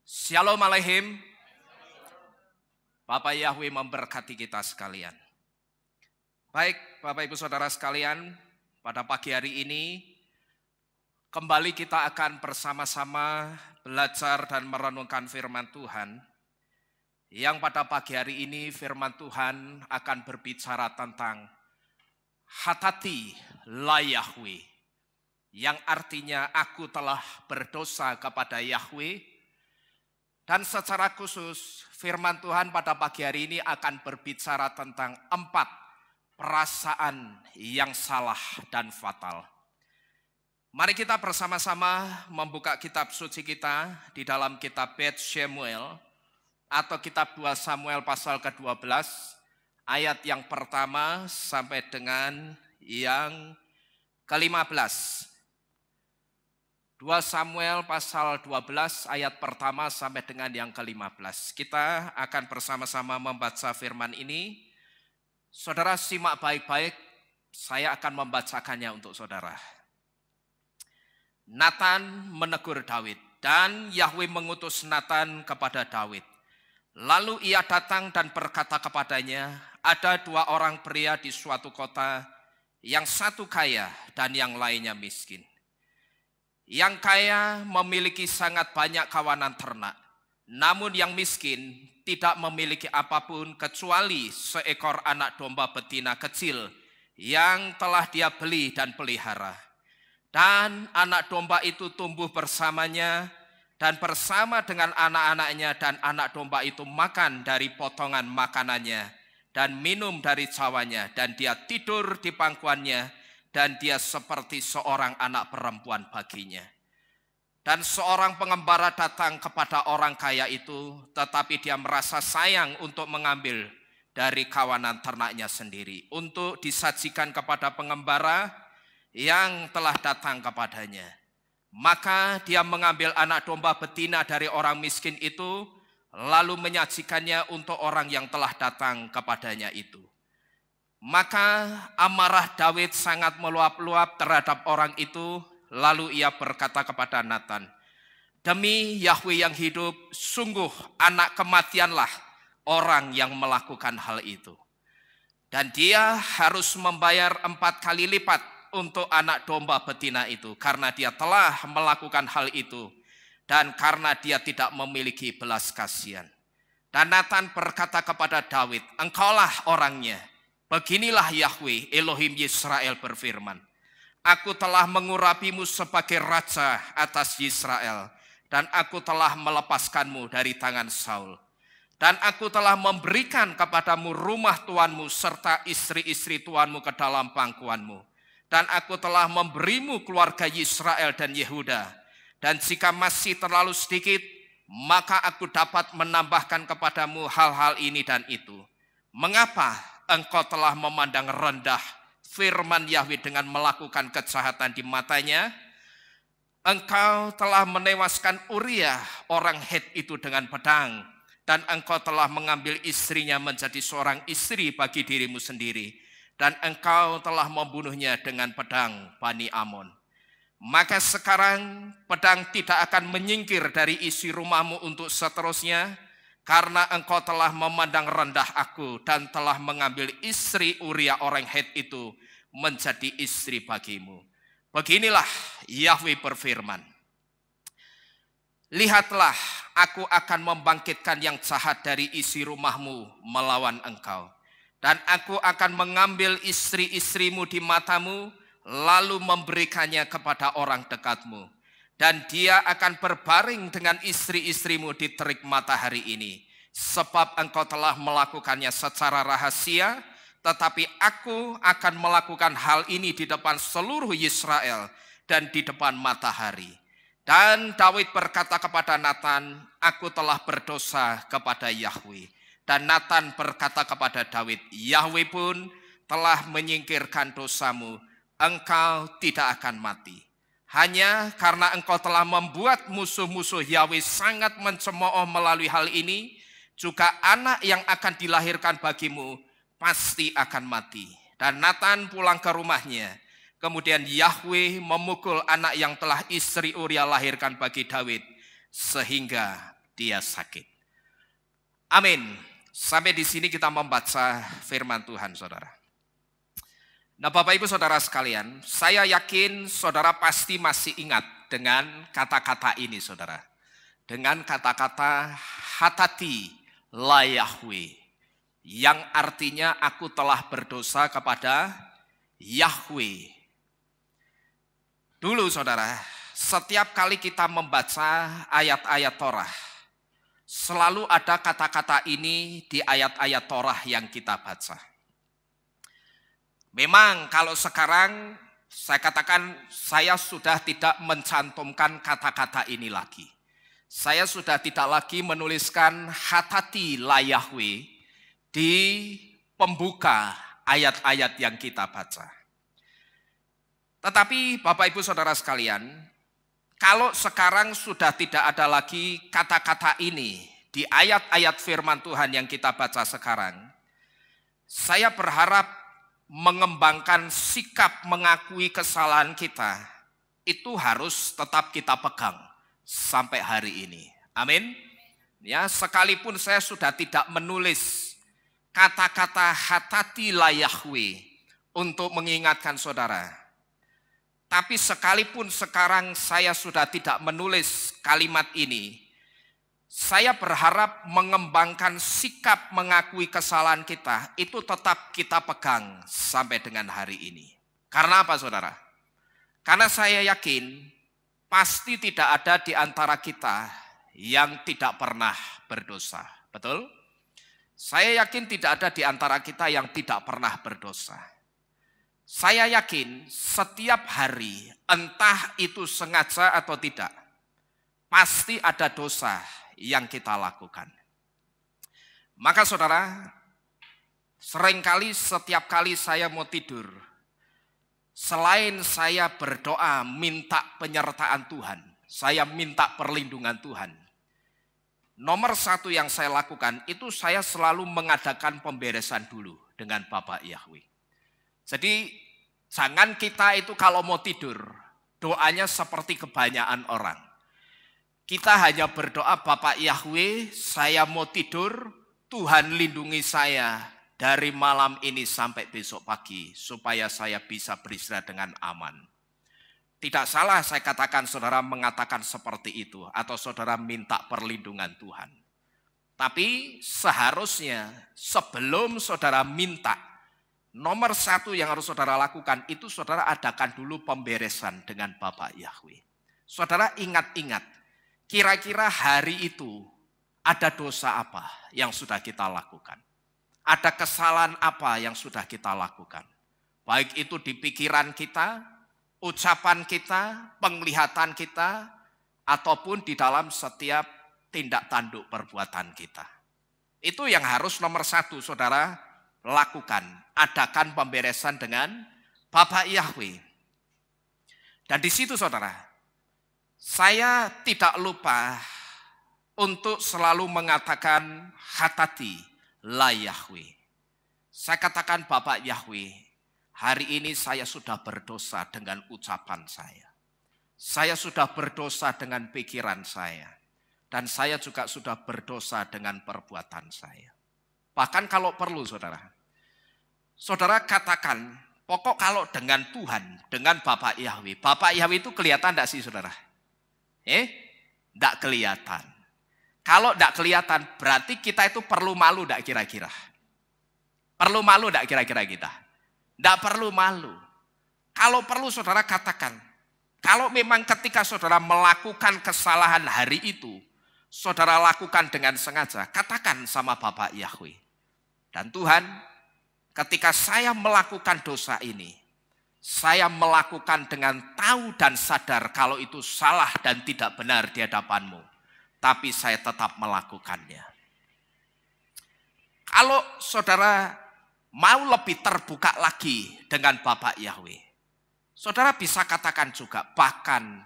Shalom Aleichem. Bapak Yahweh memberkati kita sekalian. Baik Bapak Ibu Saudara sekalian, pada pagi hari ini kembali kita akan bersama-sama belajar dan merenungkan firman Tuhan. Yang pada pagi hari ini firman Tuhan akan berbicara tentang Hatati la Yahweh, yang artinya aku telah berdosa kepada Yahweh. Dan secara khusus firman Tuhan pada pagi hari ini akan berbicara tentang 4 perasaan yang salah dan fatal. Mari kita bersama-sama membuka kitab suci kita di dalam kitab Bet Shemuel atau kitab 2 Samuel pasal ke-12 ayat yang pertama sampai dengan yang ke-15. 2 Samuel pasal 12 ayat pertama sampai dengan yang ke-15. Kita akan bersama-sama membaca firman ini. Saudara simak baik-baik, saya akan membacakannya untuk saudara. Nathan menegur Daud, dan Yahweh mengutus Nathan kepada Daud. Lalu ia datang dan berkata kepadanya, ada 2 orang pria di suatu kota, yang satu kaya dan yang lainnya miskin. Yang kaya memiliki sangat banyak kawanan ternak, namun yang miskin tidak memiliki apapun kecuali seekor anak domba betina kecil yang telah dia beli dan pelihara. Dan anak domba itu tumbuh bersamanya dan bersama dengan anak-anaknya, dan anak domba itu makan dari potongan makanannya dan minum dari cawanya, dan dia tidur di pangkuannya, dan dia seperti seorang anak perempuan baginya. Dan seorang pengembara datang kepada orang kaya itu, tetapi dia merasa sayang untuk mengambil dari kawanan ternaknya sendiri, untuk disajikan kepada pengembara yang telah datang kepadanya. Maka dia mengambil anak domba betina dari orang miskin itu, lalu menyajikannya untuk orang yang telah datang kepadanya itu. Maka amarah Daud sangat meluap-luap terhadap orang itu, lalu ia berkata kepada Nathan, demi Yahweh yang hidup, sungguh anak kematianlah orang yang melakukan hal itu. Dan dia harus membayar 4 kali lipat untuk anak domba betina itu, karena dia telah melakukan hal itu, dan karena dia tidak memiliki belas kasihan. Dan Nathan berkata kepada Daud, engkaulah orangnya. Beginilah Yahweh Elohim Yisrael berfirman, aku telah mengurapimu sebagai raja atas Yisrael, dan aku telah melepaskanmu dari tangan Saul. Dan aku telah memberikan kepadamu rumah tuanmu serta istri-istri tuanmu ke dalam pangkuanmu. Dan aku telah memberimu keluarga Yisrael dan Yehuda. Dan jika masih terlalu sedikit, maka aku dapat menambahkan kepadamu hal-hal ini dan itu. Mengapa engkau telah memandang rendah firman Yahweh dengan melakukan kejahatan di matanya? Engkau telah menewaskan Uriah orang Het itu dengan pedang, dan engkau telah mengambil istrinya menjadi seorang istri bagi dirimu sendiri, dan engkau telah membunuhnya dengan pedang Bani Amon. Maka sekarang pedang tidak akan menyingkir dari isi rumahmu untuk seterusnya, karena engkau telah memandang rendah aku dan telah mengambil istri Uriah orang Het itu menjadi istri bagimu. Beginilah Yahweh berfirman, lihatlah, aku akan membangkitkan yang jahat dari isi rumahmu melawan engkau. Dan aku akan mengambil istri-istrimu di matamu, lalu memberikannya kepada orang dekatmu. Dan dia akan berbaring dengan istri-istrimu di terik matahari ini. Sebab engkau telah melakukannya secara rahasia, tetapi aku akan melakukan hal ini di depan seluruh Israel dan di depan matahari. Dan Daud berkata kepada Nathan, aku telah berdosa kepada Yahweh. Dan Nathan berkata kepada Daud, Yahweh pun telah menyingkirkan dosamu, engkau tidak akan mati. Hanya karena engkau telah membuat musuh-musuh Yahweh sangat mencemooh melalui hal ini, juga anak yang akan dilahirkan bagimu pasti akan mati. Dan Nathan pulang ke rumahnya. Kemudian Yahweh memukul anak yang telah istri Uriah lahirkan bagi Daud, sehingga dia sakit. Amin. Sampai di sini kita membaca firman Tuhan, saudara. Nah, Bapak Ibu Saudara sekalian, saya yakin saudara pasti masih ingat dengan kata-kata ini, saudara. Dengan kata-kata hatati la Yahweh, yang artinya aku telah berdosa kepada Yahweh. Dulu saudara, setiap kali kita membaca ayat-ayat Torah, selalu ada kata-kata ini di ayat-ayat Torah yang kita baca. Memang kalau sekarang saya katakan saya sudah tidak mencantumkan kata-kata ini lagi. Saya sudah tidak lagi menuliskan hatati la Yahweh di pembuka ayat-ayat yang kita baca. Tetapi Bapak Ibu Saudara sekalian, kalau sekarang sudah tidak ada lagi kata-kata ini di ayat-ayat firman Tuhan yang kita baca sekarang, saya berharap mengembangkan sikap mengakui kesalahan kita, itu harus tetap kita pegang sampai hari ini. Amin. Ya, sekalipun saya sudah tidak menulis kata-kata hatati la Yahweh untuk mengingatkan saudara, tapi sekalipun sekarang saya sudah tidak menulis kalimat ini, saya berharap mengembangkan sikap mengakui kesalahan kita, itu tetap kita pegang sampai dengan hari ini. Karena apa saudara? Karena saya yakin pasti tidak ada di antara kita yang tidak pernah berdosa. Betul? Saya yakin tidak ada di antara kita yang tidak pernah berdosa. Saya yakin setiap hari, entah itu sengaja atau tidak, pasti ada dosa yang kita lakukan. Maka saudara, seringkali setiap kali saya mau tidur, selain saya berdoa minta penyertaan Tuhan, saya minta perlindungan Tuhan, nomor satu yang saya lakukan itu saya selalu mengadakan pemberesan dulu dengan Bapak Yahweh. Jadi jangan kita itu kalau mau tidur, doanya seperti kebanyakan orang. Kita hanya berdoa, Bapak Yahweh, saya mau tidur, Tuhan lindungi saya dari malam ini sampai besok pagi, supaya saya bisa beristirahat dengan aman. Tidak salah saya katakan saudara mengatakan seperti itu, atau saudara minta perlindungan Tuhan. Tapi seharusnya sebelum saudara minta, nomor satu yang harus saudara lakukan, itu saudara adakan dulu pemberesan dengan Bapak Yahweh. Saudara ingat-ingat, kira-kira hari itu ada dosa apa yang sudah kita lakukan? Ada kesalahan apa yang sudah kita lakukan? Baik itu di pikiran kita, ucapan kita, penglihatan kita, ataupun di dalam setiap tindak tanduk perbuatan kita. Itu yang harus nomor satu saudara lakukan. Adakan pemberesan dengan Bapak Yahweh. Dan di situ saudara, saya tidak lupa untuk selalu mengatakan hatati la Yahweh. Saya katakan Bapak Yahweh, hari ini saya sudah berdosa dengan ucapan saya. Saya sudah berdosa dengan pikiran saya. Dan saya juga sudah berdosa dengan perbuatan saya. Bahkan kalau perlu saudara, saudara katakan, pokok kalau dengan Tuhan, dengan Bapak Yahweh. Bapak Yahweh itu kelihatan enggak sih saudara? Enggak kelihatan. Kalau enggak kelihatan, berarti kita itu perlu malu enggak kira-kira? Perlu malu enggak kira-kira kita? Enggak perlu malu. Kalau perlu saudara katakan, kalau memang ketika saudara melakukan kesalahan hari itu, saudara lakukan dengan sengaja, katakan sama Bapak Yahweh. Dan Tuhan, ketika saya melakukan dosa ini, saya melakukan dengan tahu dan sadar kalau itu salah dan tidak benar di hadapan-Mu. Tapi saya tetap melakukannya. Kalau saudara mau lebih terbuka lagi dengan Bapak Yahweh, saudara bisa katakan juga, bahkan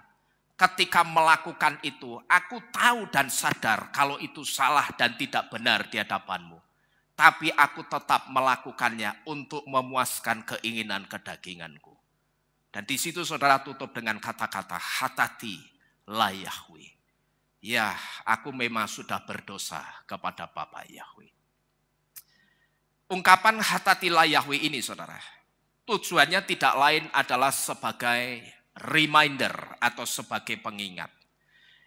ketika melakukan itu, aku tahu dan sadar kalau itu salah dan tidak benar di hadapan-Mu. Tapi aku tetap melakukannya untuk memuaskan keinginan kedaginganku. Dan di situ saudara tutup dengan kata-kata hatati la Yahweh. ya aku memang sudah berdosa kepada Bapak Yahweh. Ungkapan hatatilah Yahweh ini saudara, tujuannya tidak lain adalah sebagai reminder atau sebagai pengingat.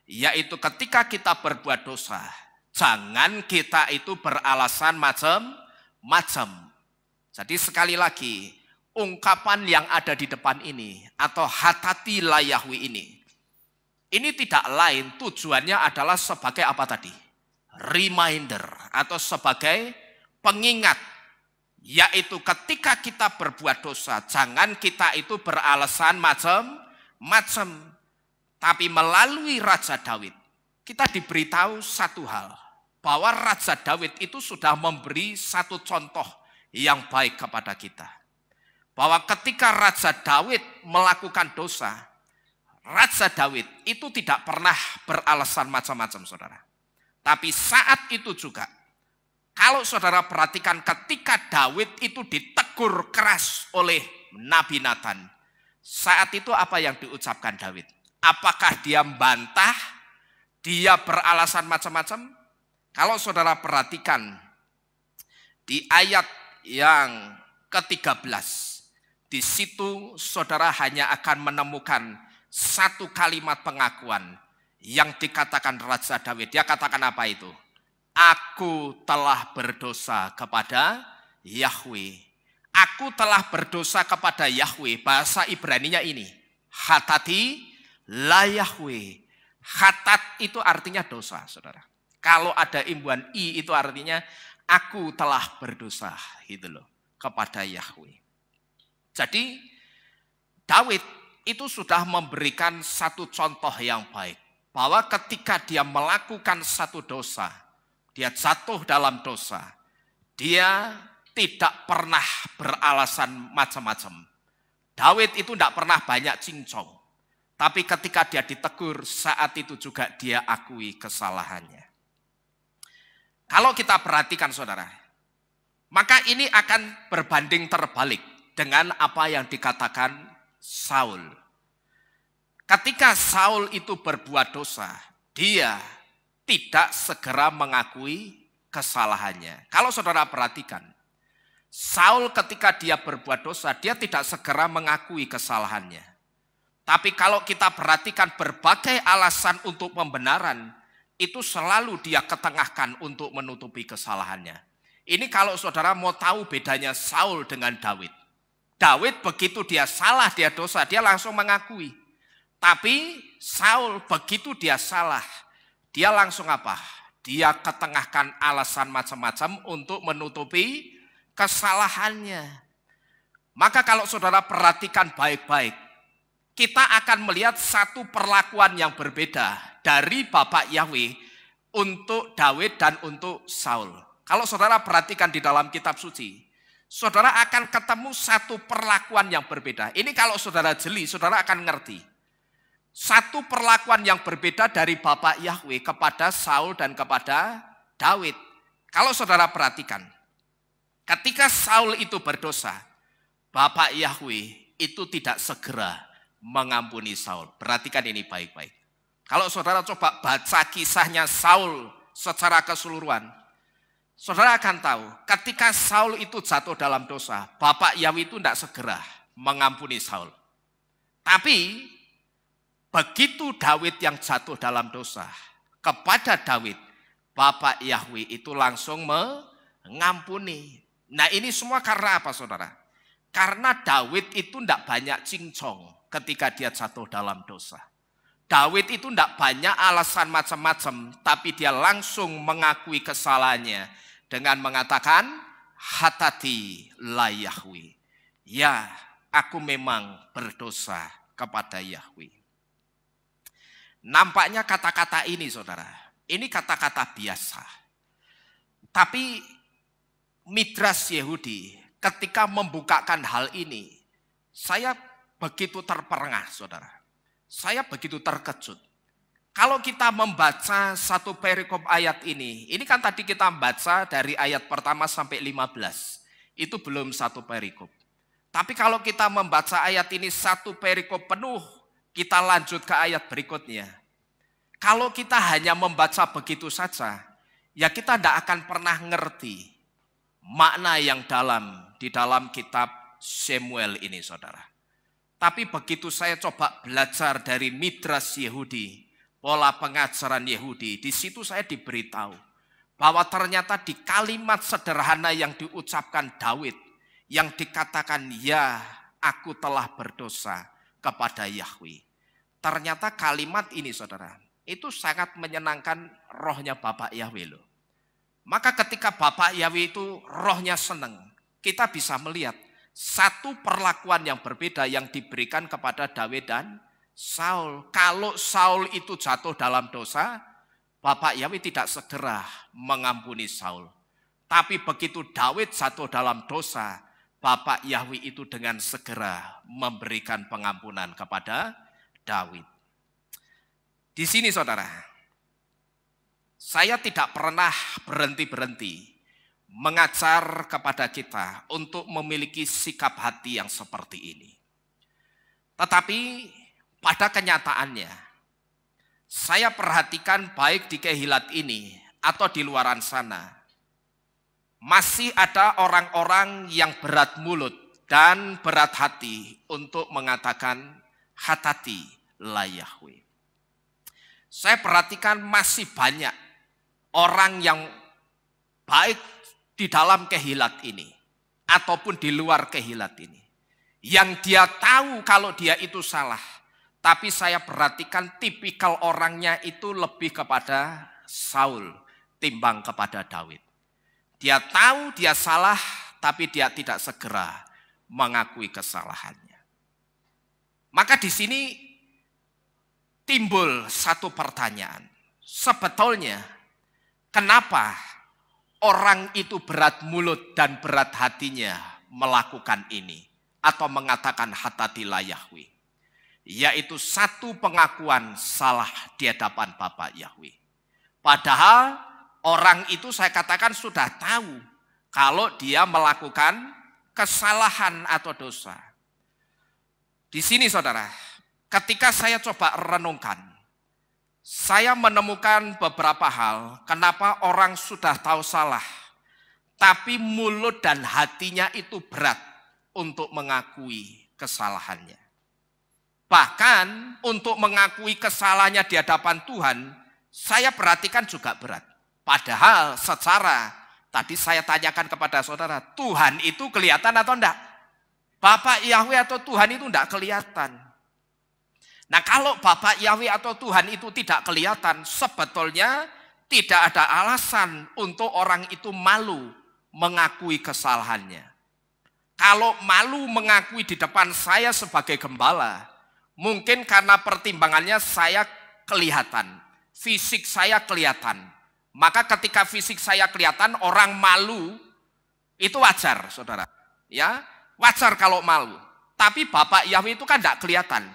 Yaitu ketika kita berbuat dosa, jangan kita itu beralasan macam-macam. Jadi sekali lagi, ungkapan yang ada di depan ini atau hatatilah Yahweh ini tidak lain tujuannya adalah sebagai apa tadi? Reminder atau sebagai pengingat. Yaitu ketika kita berbuat dosa, jangan kita itu beralasan macam-macam. Tapi melalui Raja Daud, kita diberitahu satu hal. Bahwa Raja Daud itu sudah memberi satu contoh yang baik kepada kita. Bahwa ketika Raja Daud melakukan dosa, Raja Daud itu tidak pernah beralasan macam-macam saudara. Tapi saat itu juga, kalau saudara perhatikan ketika Daud itu ditegur keras oleh Nabi Nathan. Saat itu apa yang diucapkan Daud? Apakah dia membantah? Dia beralasan macam-macam? Kalau saudara perhatikan di ayat yang ke-13. Di situ saudara hanya akan menemukan satu kalimat pengakuan yang dikatakan Raja Daud. Dia katakan apa itu? Aku telah berdosa kepada Yahweh. Aku telah berdosa kepada Yahweh. Bahasa Ibraninya ini. Hatati la Yahweh. Hatat itu artinya dosa, saudara. Kalau ada imbuhan i itu artinya aku telah berdosa, gitu loh, kepada Yahweh. Jadi Daud itu sudah memberikan satu contoh yang baik. Bahwa ketika dia melakukan satu dosa, dia jatuh dalam dosa, dia tidak pernah beralasan macam-macam. Daud itu tidak pernah banyak cincong. Tapi ketika dia ditegur, saat itu juga dia akui kesalahannya. Kalau kita perhatikan saudara, maka ini akan berbanding terbalik dengan apa yang dikatakan Saul. Ketika Saul itu berbuat dosa, dia tidak segera mengakui kesalahannya. Kalau saudara perhatikan, Saul ketika dia berbuat dosa, dia tidak segera mengakui kesalahannya. Tapi kalau kita perhatikan berbagai alasan untuk pembenaran, itu selalu dia ketengahkan untuk menutupi kesalahannya. Ini kalau saudara mau tahu bedanya Saul dengan Daud. Daud begitu dia salah, dia dosa, dia langsung mengakui. Tapi Saul begitu dia salah, dia langsung apa? Dia ketengahkan alasan macam-macam untuk menutupi kesalahannya. Maka kalau saudara perhatikan baik-baik, kita akan melihat satu perlakuan yang berbeda dari Bapak Yahweh untuk Daud dan untuk Saul. Kalau saudara perhatikan di dalam kitab suci, saudara akan ketemu satu perlakuan yang berbeda. Ini kalau saudara jeli, saudara akan ngerti. Satu perlakuan yang berbeda dari Bapak Yahweh kepada Saul dan kepada Daud. Kalau saudara perhatikan, ketika Saul itu berdosa, Bapak Yahweh itu tidak segera mengampuni Saul. Perhatikan ini baik-baik. Kalau saudara coba baca kisahnya Saul secara keseluruhan, saudara akan tahu ketika Saul itu jatuh dalam dosa, Bapak Yahweh itu tidak segera mengampuni Saul. Tapi begitu Daud yang jatuh dalam dosa, kepada Daud, Bapak Yahweh itu langsung mengampuni. Nah ini semua karena apa saudara? Karena Daud itu tidak banyak cincong ketika dia jatuh dalam dosa. Daud itu tidak banyak alasan macam-macam, tapi dia langsung mengakui kesalahannya dengan mengatakan, hatati la Yahweh. Ya, aku memang berdosa kepada Yahweh. Nampaknya kata-kata ini saudara, ini kata-kata biasa. Tapi Midras Yehudi ketika membukakan hal ini, saya begitu terperangah saudara. Saya begitu terkejut. Kalau kita membaca satu perikop ayat ini kan tadi kita membaca dari ayat pertama sampai 15. Itu belum satu perikop. Tapi kalau kita membaca ayat ini satu perikop penuh, kita lanjut ke ayat berikutnya. Kalau kita hanya membaca begitu saja, ya kita tidak akan pernah ngerti makna yang dalam di dalam kitab Samuel ini, saudara. Tapi begitu saya coba belajar dari Midrash Yehudi, pola pengajaran Yehudi, di situ saya diberitahu bahwa ternyata di kalimat sederhana yang diucapkan Daud, yang dikatakan, ya aku telah berdosa kepada Yahweh. Ternyata kalimat ini, saudara, itu sangat menyenangkan rohnya Bapak Yahweh loh. Maka ketika Bapak Yahweh itu rohnya senang, kita bisa melihat satu perlakuan yang berbeda yang diberikan kepada Daud dan Saul. Kalau Saul itu jatuh dalam dosa, Bapak Yahweh tidak segera mengampuni Saul. Tapi begitu Daud jatuh dalam dosa, Bapak Yahweh itu dengan segera memberikan pengampunan kepada Daud. Di sini, saudara, saya tidak pernah berhenti-berhenti mengajar kepada kita untuk memiliki sikap hati yang seperti ini. Tetapi pada kenyataannya, saya perhatikan baik di Kehilat ini atau di luaran sana, masih ada orang-orang yang berat mulut dan berat hati untuk mengatakan hatati la Yahweh. Saya perhatikan masih banyak orang yang baik di dalam Kehilat ini ataupun di luar Kehilat ini, yang dia tahu kalau dia itu salah, tapi saya perhatikan tipikal orangnya itu lebih kepada Saul timbang kepada Daud. Dia tahu dia salah, tapi dia tidak segera mengakui kesalahannya. Maka di sini timbul satu pertanyaan. Sebetulnya kenapa orang itu berat mulut dan berat hatinya melakukan ini atau mengatakan hatati la Yahweh? Yaitu satu pengakuan salah di hadapan Bapak Yahweh. Padahal orang itu saya katakan sudah tahu kalau dia melakukan kesalahan atau dosa. Di sini, saudara, ketika saya coba renungkan, saya menemukan beberapa hal kenapa orang sudah tahu salah, tapi mulut dan hatinya itu berat untuk mengakui kesalahannya. Bahkan untuk mengakui kesalahannya di hadapan Tuhan, saya perhatikan juga berat. Padahal secara, tadi saya tanyakan kepada saudara, Tuhan itu kelihatan atau enggak? Bapak Yahweh atau Tuhan itu enggak kelihatan. Nah, kalau Bapak Yahweh atau Tuhan itu tidak kelihatan, sebetulnya tidak ada alasan untuk orang itu malu mengakui kesalahannya. Kalau malu mengakui di depan saya sebagai gembala, mungkin karena pertimbangannya saya kelihatan, fisik saya kelihatan. Maka ketika fisik saya kelihatan, orang malu, itu wajar, saudara. Ya, wajar kalau malu. Tapi Bapak Yahweh itu kan tidak kelihatan.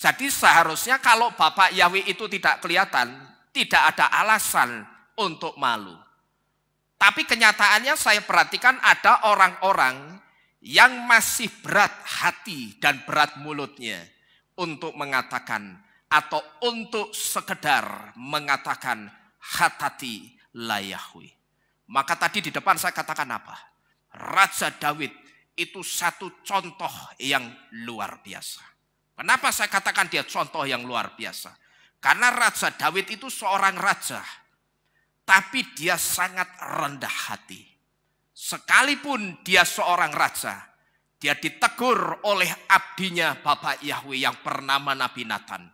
Jadi seharusnya kalau Bapak Yahweh itu tidak kelihatan, tidak ada alasan untuk malu. Tapi kenyataannya saya perhatikan ada orang-orang yang masih berat hati dan berat mulutnya untuk mengatakan atau untuk sekedar mengatakan hatati la Yahweh. Maka tadi di depan saya katakan apa? Raja Daud itu satu contoh yang luar biasa. Kenapa saya katakan dia contoh yang luar biasa? Karena Raja Daud itu seorang raja, tapi dia sangat rendah hati. Sekalipun dia seorang raja, dia ditegur oleh abdinya Bapak Yahweh yang bernama Nabi Nathan.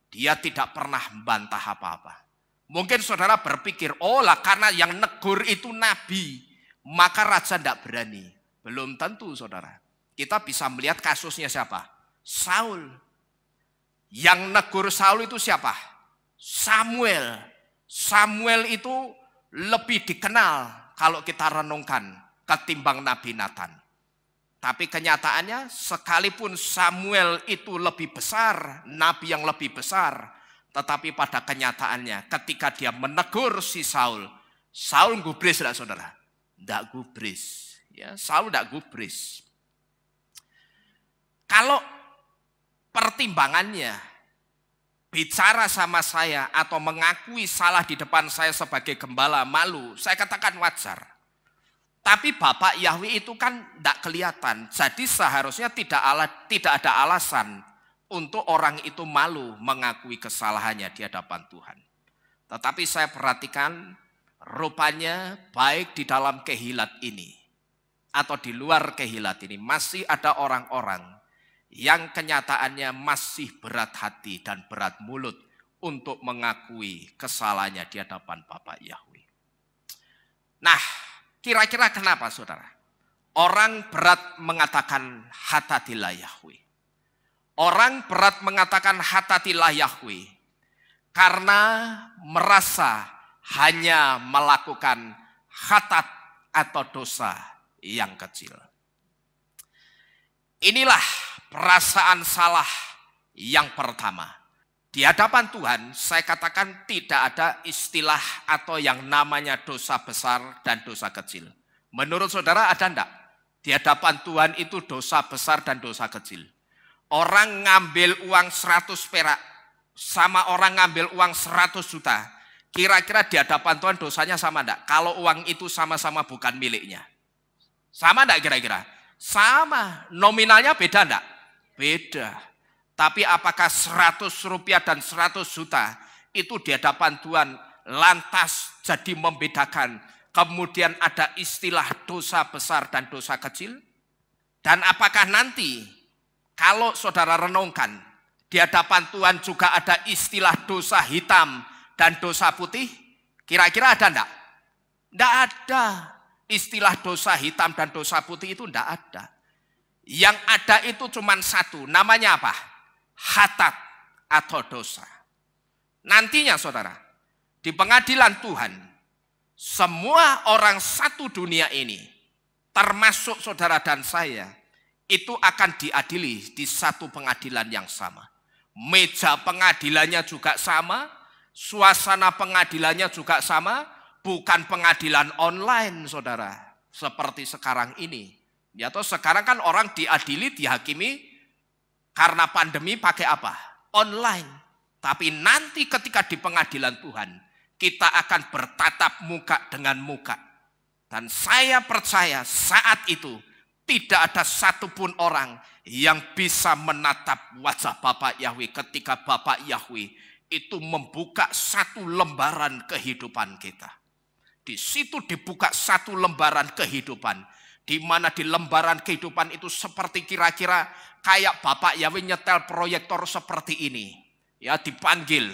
Dia tidak pernah membantah apa-apa. Mungkin saudara berpikir, oh lah karena yang negur itu nabi, maka raja tidak berani. Belum tentu, saudara. Kita bisa melihat kasusnya siapa? Saul. Yang negur Saul itu siapa? Samuel. Samuel itu lebih dikenal kalau kita renungkan ketimbang Nabi Nathan. Tapi kenyataannya sekalipun Samuel itu lebih besar, nabi yang lebih besar, tetapi pada kenyataannya ketika dia menegur si Saul, Saul gubris tidak, saudara? Tidak gubris. Ya, Saul tidak gubris. Kalau pertimbangannya bicara sama saya atau mengakui salah di depan saya sebagai gembala malu, saya katakan wajar. Tapi Bapak Yahweh itu kan tidak kelihatan, jadi seharusnya tidak ada alasan untuk orang itu malu mengakui kesalahannya di hadapan Tuhan. Tetapi saya perhatikan rupanya baik di dalam kehilat ini atau di luar kehilat ini masih ada orang-orang yang kenyataannya masih berat hati dan berat mulut untuk mengakui kesalahannya di hadapan Bapak Yahweh. Nah, kira-kira kenapa saudara? Orang berat mengatakan hatatilah Yahweh. Orang berat mengatakan hatatilah Yahweh karena merasa hanya melakukan hatat atau dosa yang kecil. Inilah perasaan salah yang pertama. Di hadapan Tuhan saya katakan tidak ada istilah atau yang namanya dosa besar dan dosa kecil. Menurut saudara ada enggak? Di hadapan Tuhan itu dosa besar dan dosa kecil. Orang ngambil uang 100 perak sama orang ngambil uang 100 juta. Kira-kira di hadapan Tuhan dosanya sama enggak? Kalau uang itu sama-sama bukan miliknya. Sama enggak kira-kira? Sama. Nominalnya beda enggak? Beda. Tapi apakah 100 rupiah dan 100 juta itu di hadapan Tuhan lantas jadi membedakan? Kemudian ada istilah dosa besar dan dosa kecil? Dan apakah nanti kalau saudara renungkan di hadapan Tuhan juga ada istilah dosa hitam dan dosa putih? Kira-kira ada enggak? Enggak ada. Istilah dosa hitam dan dosa putih itu enggak ada. Yang ada itu cuma satu, namanya apa? Hatat atau dosa. Nantinya saudara, di pengadilan Tuhan, semua orang satu dunia ini, termasuk saudara dan saya, itu akan diadili di satu pengadilan yang sama. Meja pengadilannya juga sama, suasana pengadilannya juga sama, bukan pengadilan online saudara, seperti sekarang ini. Ya toh sekarang kan orang diadili, dihakimi karena pandemi pakai apa? Online. Tapi nanti ketika di pengadilan Tuhan, kita akan bertatap muka dengan muka. Dan saya percaya saat itu tidak ada satupun orang yang bisa menatap wajah Bapak Yahweh ketika Bapak Yahweh itu membuka satu lembaran kehidupan kita. Di situ dibuka satu lembaran kehidupan. Di mana di lembaran kehidupan itu seperti kira-kira kayak Bapak Yahweh nyetel proyektor seperti ini. Ya dipanggil,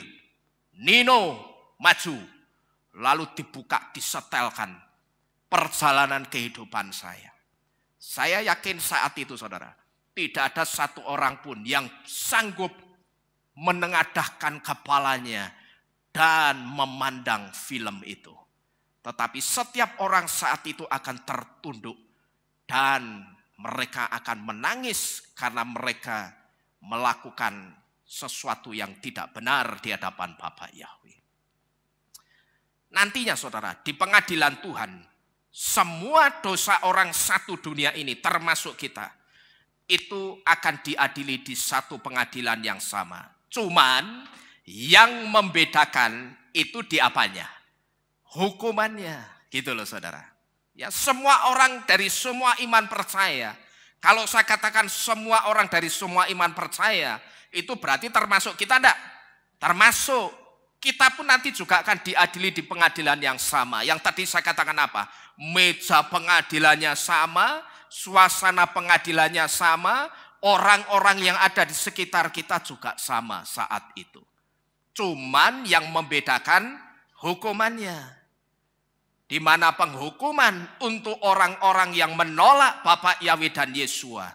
Nino maju. Lalu dibuka, disetelkan perjalanan kehidupan saya. Saya yakin saat itu saudara, tidak ada satu orang pun yang sanggup menengadahkan kepalanya dan memandang film itu. Tetapi setiap orang saat itu akan tertunduk. Dan mereka akan menangis karena mereka melakukan sesuatu yang tidak benar di hadapan Bapak Yahweh. Nantinya saudara, di pengadilan Tuhan, semua dosa orang satu dunia ini termasuk kita, itu akan diadili di satu pengadilan yang sama. Cuman yang membedakan itu di apanya? Hukumannya, gitu loh saudara. Ya, semua orang dari semua iman percaya. Kalau saya katakan semua orang dari semua iman percaya, itu berarti termasuk kita enggak? Termasuk. Kita pun nanti juga akan diadili di pengadilan yang sama. Yang tadi saya katakan apa? Meja pengadilannya sama, suasana pengadilannya sama, orang-orang yang ada di sekitar kita juga sama saat itu. Cuman yang membedakan hukumannya. Di mana penghukuman untuk orang-orang yang menolak Bapak Yahweh dan Yesua.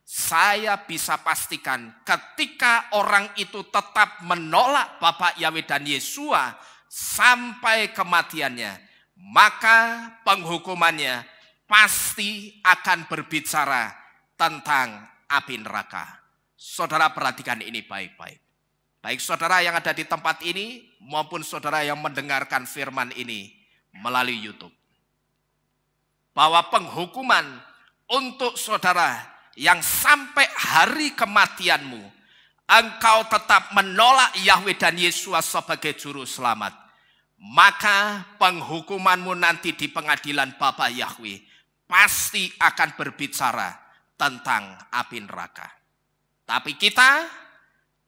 Saya bisa pastikan ketika orang itu tetap menolak Bapak Yahweh dan Yesua sampai kematiannya, maka penghukumannya pasti akan berbicara tentang api neraka. Saudara perhatikan ini baik-baik. Baik saudara yang ada di tempat ini maupun saudara yang mendengarkan firman ini melalui YouTube. Bahwa penghukuman untuk saudara yang sampai hari kematianmu engkau tetap menolak Yahweh dan Yesus sebagai juru selamat, maka penghukumanmu nanti di pengadilan Bapa Yahweh pasti akan berbicara tentang api neraka. Tapi kita,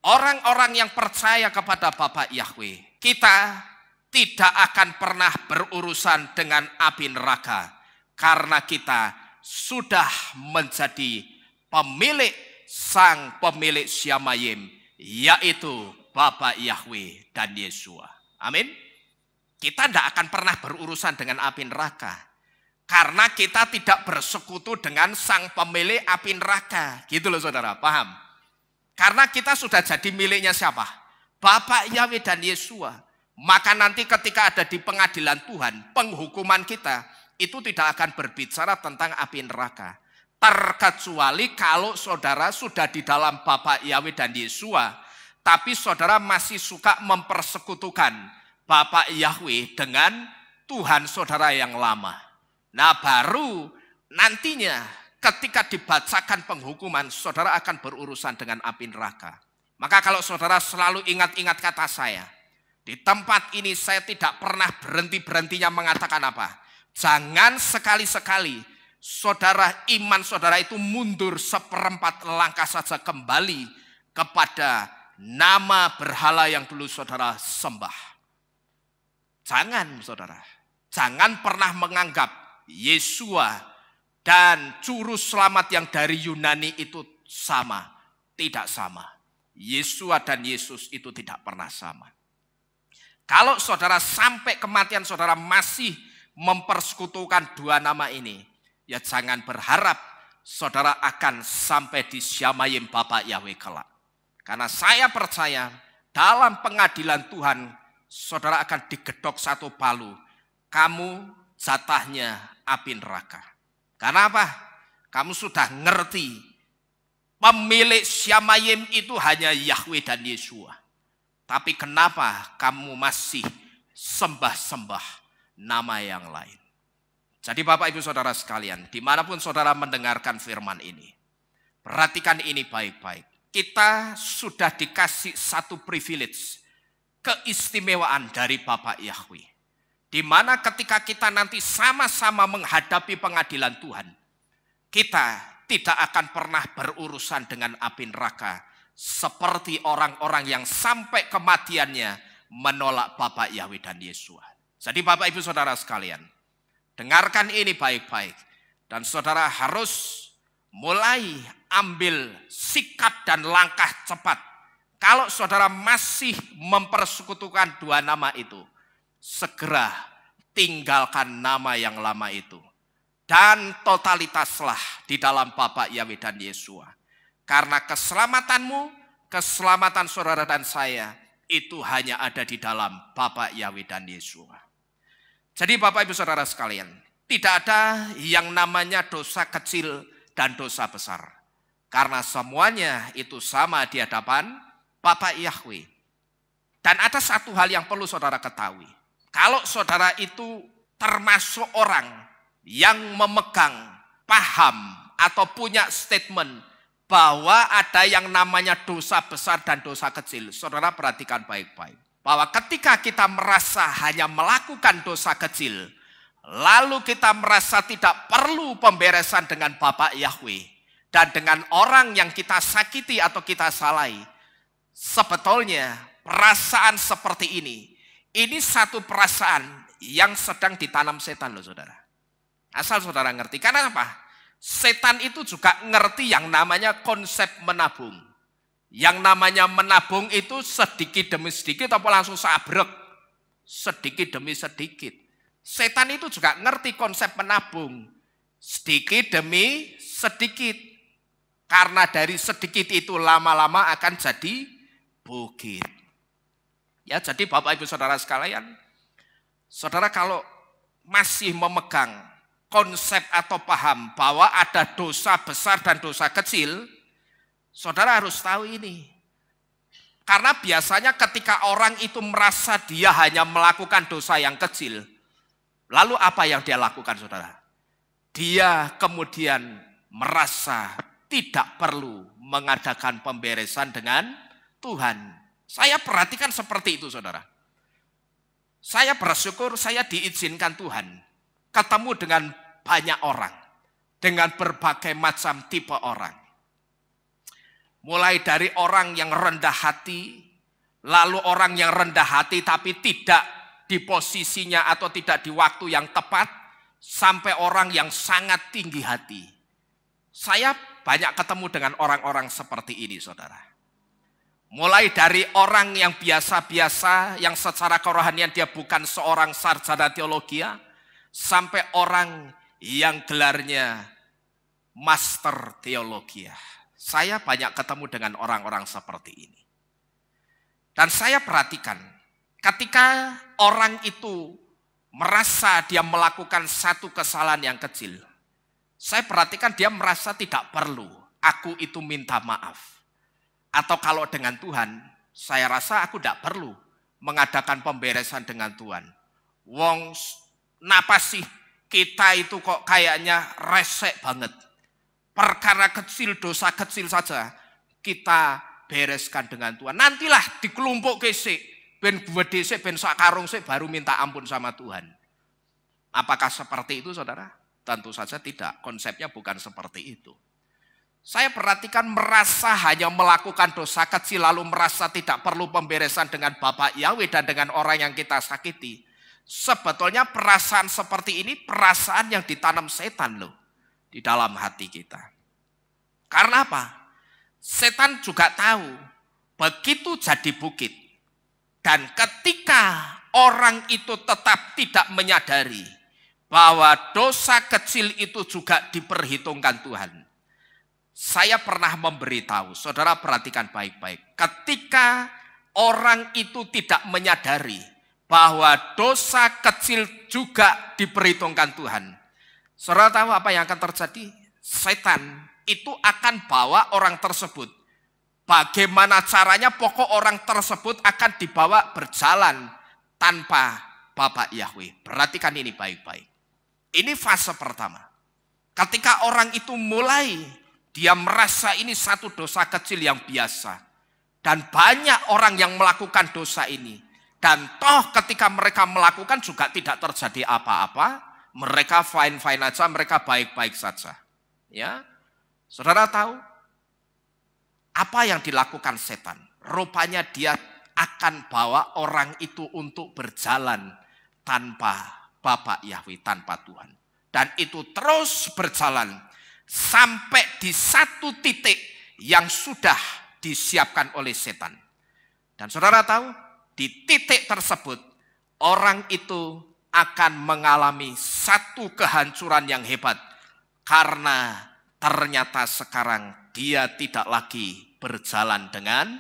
orang-orang yang percaya kepada Bapa Yahweh, kita tidak akan pernah berurusan dengan api neraka, karena kita sudah menjadi pemilik sang pemilik Syamayim, yaitu Bapa Yahweh dan Yesua. Amin. Kita tidak akan pernah berurusan dengan api neraka, karena kita tidak bersekutu dengan sang pemilik api neraka. Gitu loh saudara, paham? Karena kita sudah jadi miliknya siapa? Bapa Yahweh dan Yesua. Maka nanti ketika ada di pengadilan Tuhan, penghukuman kita itu tidak akan berbicara tentang api neraka. Terkecuali kalau saudara sudah di dalam Bapa Yahweh dan Yesua, tapi saudara masih suka mempersekutukan Bapa Yahweh dengan Tuhan saudara yang lama. Nah, baru nantinya ketika dibacakan penghukuman, saudara akan berurusan dengan api neraka. Maka kalau saudara selalu ingat-ingat kata saya, di tempat ini saya tidak pernah berhenti-berhentinya mengatakan apa? Jangan sekali-sekali saudara, iman saudara itu mundur seperempat langkah saja kembali kepada nama berhala yang dulu saudara sembah. Jangan saudara, jangan pernah menganggap Yesua dan juru selamat yang dari Yunani itu sama. Tidak sama. Yesua dan Yesus itu tidak pernah sama. Kalau saudara sampai kematian saudara masih mempersekutukan dua nama ini, ya jangan berharap saudara akan sampai di Syamayim Bapa Yahweh kelak. Karena saya percaya dalam pengadilan Tuhan saudara akan digedok satu palu. Kamu jatahnya api neraka. Karena apa? Kamu sudah ngerti pemilik Syamayim itu hanya Yahweh dan Yesua. Tapi kenapa kamu masih sembah-sembah nama yang lain? Jadi Bapak Ibu Saudara sekalian, dimanapun saudara mendengarkan firman ini, perhatikan ini baik-baik. Kita sudah dikasih satu privilege, keistimewaan dari Bapa Yahweh. Di mana ketika kita nanti sama-sama menghadapi pengadilan Tuhan, kita tidak akan pernah berurusan dengan api neraka, seperti orang-orang yang sampai kematiannya menolak Bapa Yahweh dan Yesua. Jadi Bapak Ibu Saudara sekalian, dengarkan ini baik-baik. Dan saudara harus mulai ambil sikap dan langkah cepat. Kalau saudara masih mempersekutukan dua nama itu, segera tinggalkan nama yang lama itu. Dan totalitaslah di dalam Bapa Yahweh dan Yesua. Karena keselamatanmu, keselamatan saudara dan saya, itu hanya ada di dalam Bapa Yahweh dan Yesua. Jadi Bapak Ibu Saudara sekalian, tidak ada yang namanya dosa kecil dan dosa besar. Karena semuanya itu sama di hadapan Bapa Yahweh. Dan ada satu hal yang perlu saudara ketahui. Kalau saudara itu termasuk orang yang memegang, paham, atau punya statement bahwa ada yang namanya dosa besar dan dosa kecil. Saudara perhatikan baik-baik. Bahwa ketika kita merasa hanya melakukan dosa kecil, lalu kita merasa tidak perlu pemberesan dengan Bapa Yahweh dan dengan orang yang kita sakiti atau kita salahi. Sebetulnya perasaan seperti ini satu perasaan yang sedang ditanam setan loh saudara. Asal saudara ngerti. Karena apa? Setan itu juga ngerti yang namanya konsep menabung. Yang namanya menabung itu sedikit demi sedikit atau langsung sabrek. Sedikit demi sedikit. Setan itu juga ngerti konsep menabung. Sedikit demi sedikit. Karena dari sedikit itu lama-lama akan jadi bukit. Ya, jadi Bapak Ibu Saudara sekalian, saudara kalau masih memegang konsep atau paham bahwa ada dosa besar dan dosa kecil, saudara harus tahu ini. Karena biasanya ketika orang itu merasa dia hanya melakukan dosa yang kecil, lalu apa yang dia lakukan saudara? Dia kemudian merasa tidak perlu mengadakan pemberesan dengan Tuhan. Saya perhatikan seperti itu, saudara. Saya bersyukur saya diizinkan Tuhan ketemu dengan banyak orang, dengan berbagai macam tipe orang. Mulai dari orang yang rendah hati, lalu orang yang rendah hati tapi tidak di posisinya atau tidak di waktu yang tepat, sampai orang yang sangat tinggi hati. Saya banyak ketemu dengan orang-orang seperti ini, saudara. Mulai dari orang yang biasa-biasa, yang secara kerohanian dia bukan seorang sarjana teologi, sampai orang yang gelarnya master teologi. Saya banyak ketemu dengan orang-orang seperti ini. Dan saya perhatikan, ketika orang itu merasa dia melakukan satu kesalahan yang kecil, saya perhatikan dia merasa tidak perlu aku itu minta maaf. Atau kalau dengan Tuhan, saya rasa aku tidak perlu mengadakan pemberesan dengan Tuhan. Wong, napa sih kita itu kok kayaknya resek banget. Perkara kecil, dosa kecil saja kita bereskan dengan Tuhan. Nantilah dikelompok kesik, ben gede sik, ben sakarung sik, baru minta ampun sama Tuhan. Apakah seperti itu, saudara? Tentu saja tidak. Konsepnya bukan seperti itu. Saya perhatikan merasa hanya melakukan dosa kecil lalu merasa tidak perlu pemberesan dengan Bapak Yahweh dan dengan orang yang kita sakiti. Sebetulnya perasaan seperti ini perasaan yang ditanam setan loh di dalam hati kita. Karena apa? Setan juga tahu begitu jadi bukit dan ketika orang itu tetap tidak menyadari bahwa dosa kecil itu juga diperhitungkan Tuhan. Saya pernah memberitahu, saudara perhatikan baik-baik. Ketika orang itu tidak menyadari bahwa dosa kecil juga diperhitungkan Tuhan. Saudara tahu apa yang akan terjadi? Setan itu akan bawa orang tersebut. Bagaimana caranya pokok orang tersebut akan dibawa berjalan tanpa Bapak Yahweh. Perhatikan ini baik-baik. Ini fase pertama. Ketika orang itu mulai dia merasa ini satu dosa kecil yang biasa. Dan banyak orang yang melakukan dosa ini. Dan toh ketika mereka melakukan juga tidak terjadi apa-apa. Mereka fine-fine aja, mereka baik-baik saja. Ya, saudara tahu apa yang dilakukan setan? Rupanya dia akan bawa orang itu untuk berjalan tanpa Bapak Yahweh, tanpa Tuhan. Dan itu terus berjalan sampai di satu titik yang sudah disiapkan oleh setan. Dan saudara tahu, di titik tersebut orang itu akan mengalami satu kehancuran yang hebat. Karena ternyata sekarang dia tidak lagi berjalan dengan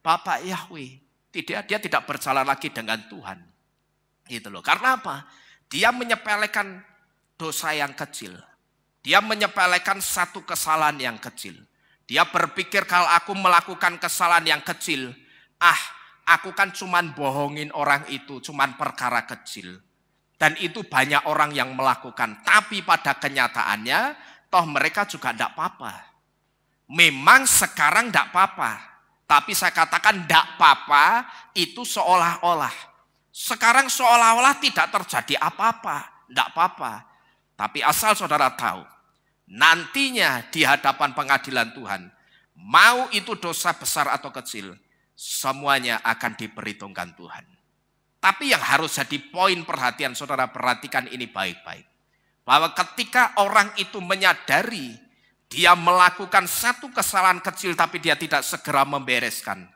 Bapak Yahweh. Dia tidak berjalan lagi dengan Tuhan. Gitu loh. Karena apa? Dia menyepelekan dosa yang kecil. Dia menyepelekan satu kesalahan yang kecil. Dia berpikir kalau aku melakukan kesalahan yang kecil, aku kan cuman bohongin orang itu, cuman perkara kecil. Dan itu banyak orang yang melakukan. Tapi pada kenyataannya, toh mereka juga tidak apa-apa. Memang sekarang tidak apa-apa. Tapi saya katakan tidak apa-apa itu seolah-olah. Sekarang seolah-olah tidak terjadi apa-apa. Tidak apa-apa. Tapi asal saudara tahu, nantinya di hadapan pengadilan Tuhan, mau itu dosa besar atau kecil, semuanya akan diperhitungkan Tuhan. Tapi yang harus jadi poin perhatian, saudara perhatikan ini baik-baik. Bahwa ketika orang itu menyadari, dia melakukan satu kesalahan kecil tapi dia tidak segera membereskan.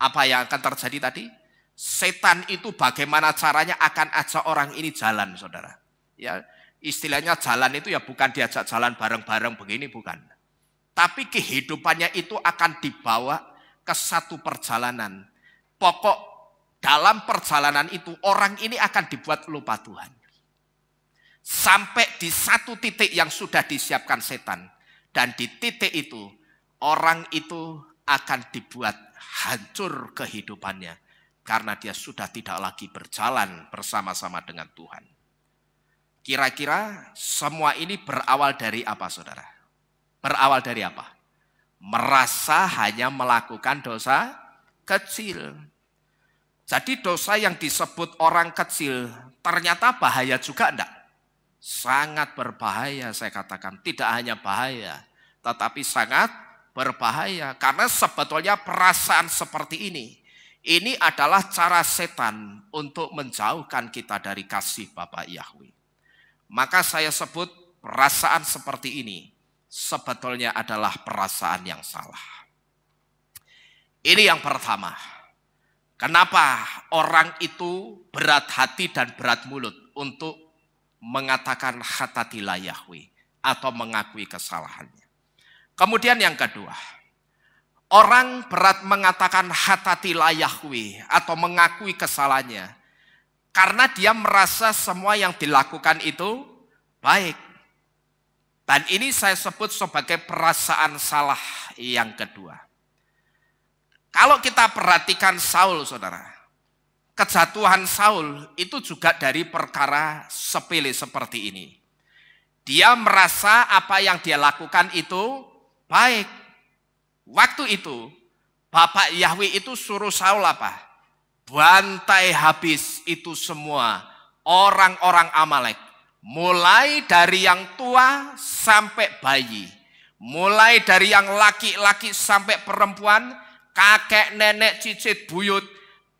Apa yang akan terjadi tadi? Setan itu bagaimana caranya akan ajak orang ini jalan, saudara. Ya, istilahnya jalan itu ya bukan diajak jalan bareng-bareng begini, bukan. Tapi kehidupannya itu akan dibawa ke satu perjalanan. Pokok dalam perjalanan itu orang ini akan dibuat lupa Tuhan. Sampai di satu titik yang sudah disiapkan setan. Dan di titik itu orang itu akan dibuat hancur kehidupannya. Karena dia sudah tidak lagi berjalan bersama-sama dengan Tuhan. Kira-kira semua ini berawal dari apa, saudara? Berawal dari apa? Merasa hanya melakukan dosa kecil. Jadi dosa yang disebut orang kecil ternyata bahaya juga enggak? Sangat berbahaya saya katakan. Tidak hanya bahaya, tetapi sangat berbahaya. Karena sebetulnya perasaan seperti ini adalah cara setan untuk menjauhkan kita dari kasih Bapa Yahweh. Maka saya sebut perasaan seperti ini sebetulnya adalah perasaan yang salah. Ini yang pertama. Kenapa orang itu berat hati dan berat mulut untuk mengatakan khatatilah Yahweh atau mengakui kesalahannya. Kemudian yang kedua, orang berat mengatakan khatatilah Yahweh atau mengakui kesalahannya karena dia merasa semua yang dilakukan itu baik. Dan ini saya sebut sebagai perasaan salah yang kedua. Kalau kita perhatikan Saul, saudara, kejatuhan Saul itu juga dari perkara sepele seperti ini. Dia merasa apa yang dia lakukan itu baik. Waktu itu, Bapak Yahweh itu suruh Saul apa? Bantai habis itu semua orang-orang Amalek. Mulai dari yang tua sampai bayi. Mulai dari yang laki-laki sampai perempuan, kakek, nenek, cicit, buyut,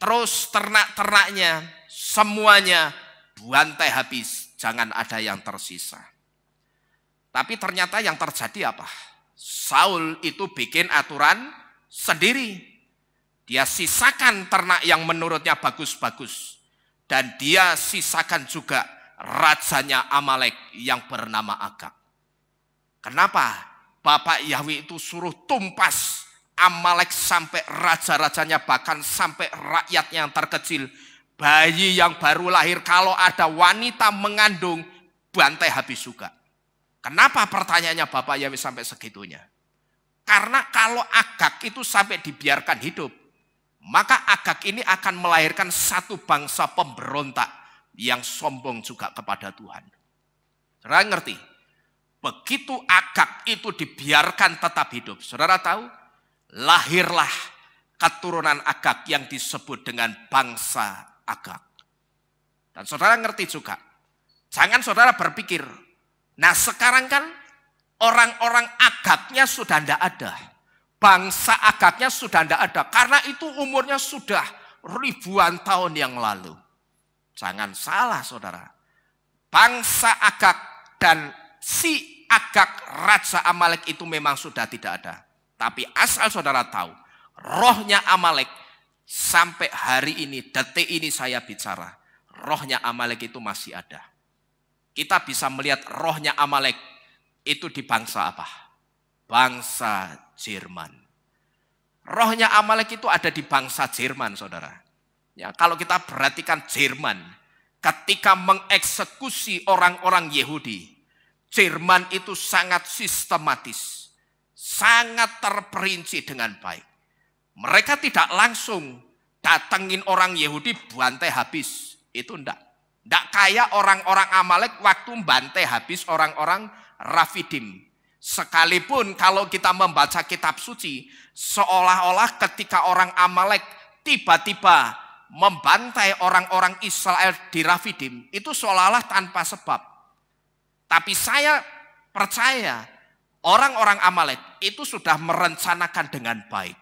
terus ternak-ternaknya, semuanya bantai habis. Jangan ada yang tersisa. Tapi ternyata yang terjadi apa? Saul itu bikin aturan sendiri. Dia sisakan ternak yang menurutnya bagus-bagus. Dan dia sisakan juga rajanya Amalek yang bernama Agag. Kenapa? Bapak Yahweh itu suruh tumpas Amalek sampai raja-rajanya, bahkan sampai rakyatnya yang terkecil. Bayi yang baru lahir, kalau ada wanita mengandung, bantai habis juga. Kenapa pertanyaannya Bapak Yahweh sampai segitunya? Karena kalau Agag itu sampai dibiarkan hidup, maka Agag ini akan melahirkan satu bangsa pemberontak yang sombong juga kepada Tuhan. Saudara ngerti? Begitu Agag itu dibiarkan tetap hidup, saudara tahu? Lahirlah keturunan Agag yang disebut dengan bangsa Agag. Dan saudara ngerti juga, jangan saudara berpikir, nah sekarang kan orang-orang Agagnya sudah tidak ada. Bangsa Agagnya sudah tidak ada, karena itu umurnya sudah ribuan tahun yang lalu. Jangan salah saudara, bangsa Agag dan si Agag Raja Amalek itu memang sudah tidak ada. Tapi asal saudara tahu, rohnya Amalek sampai hari ini, detik ini saya bicara, rohnya Amalek itu masih ada. Kita bisa melihat rohnya Amalek itu di bangsa apa? Bangsa Jerman. Rohnya Amalek itu ada di bangsa Jerman saudara. Ya, kalau kita perhatikan Jerman, ketika mengeksekusi orang-orang Yahudi, Jerman itu sangat sistematis, sangat terperinci dengan baik. Mereka tidak langsung datengin orang Yahudi bantai habis, itu enggak. Enggak kayak orang-orang Amalek waktu bantai habis orang-orang Rafidim. Sekalipun kalau kita membaca kitab suci, seolah-olah ketika orang Amalek tiba-tiba membantai orang-orang Israel di Rafidim, itu seolah-olah tanpa sebab. Tapi saya percaya orang-orang Amalek itu sudah merencanakan dengan baik.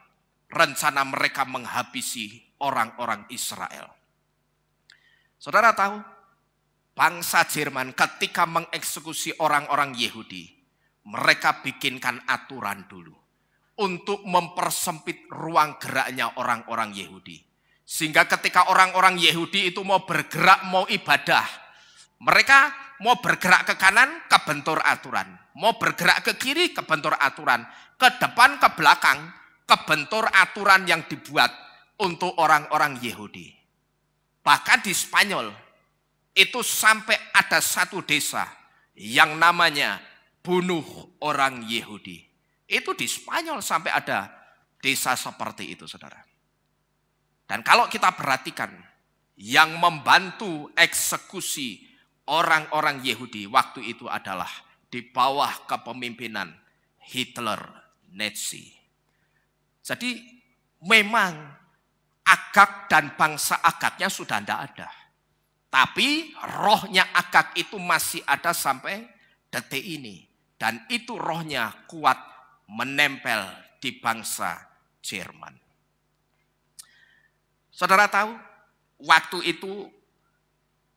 Rencana mereka menghabisi orang-orang Israel. Saudara tahu, bangsa Jerman ketika mengeksekusi orang-orang Yahudi, mereka bikinkan aturan dulu untuk mempersempit ruang geraknya orang-orang Yahudi. Sehingga ketika orang-orang Yahudi itu mau bergerak, mau ibadah, mereka mau bergerak ke kanan, kebentur aturan. Mau bergerak ke kiri, kebentur aturan. Ke depan, ke belakang, kebentur aturan yang dibuat untuk orang-orang Yahudi. Bahkan di Spanyol, itu sampai ada satu desa yang namanya bunuh orang Yahudi. Itu di Spanyol sampai ada desa seperti itu, saudara. Dan kalau kita perhatikan, yang membantu eksekusi orang-orang Yahudi waktu itu adalah di bawah kepemimpinan Hitler, Nazi. Jadi memang Agag dan bangsa Agagnya sudah tidak ada. Tapi rohnya Agag itu masih ada sampai detik ini. Dan itu rohnya kuat menempel di bangsa Jerman. Saudara tahu, waktu itu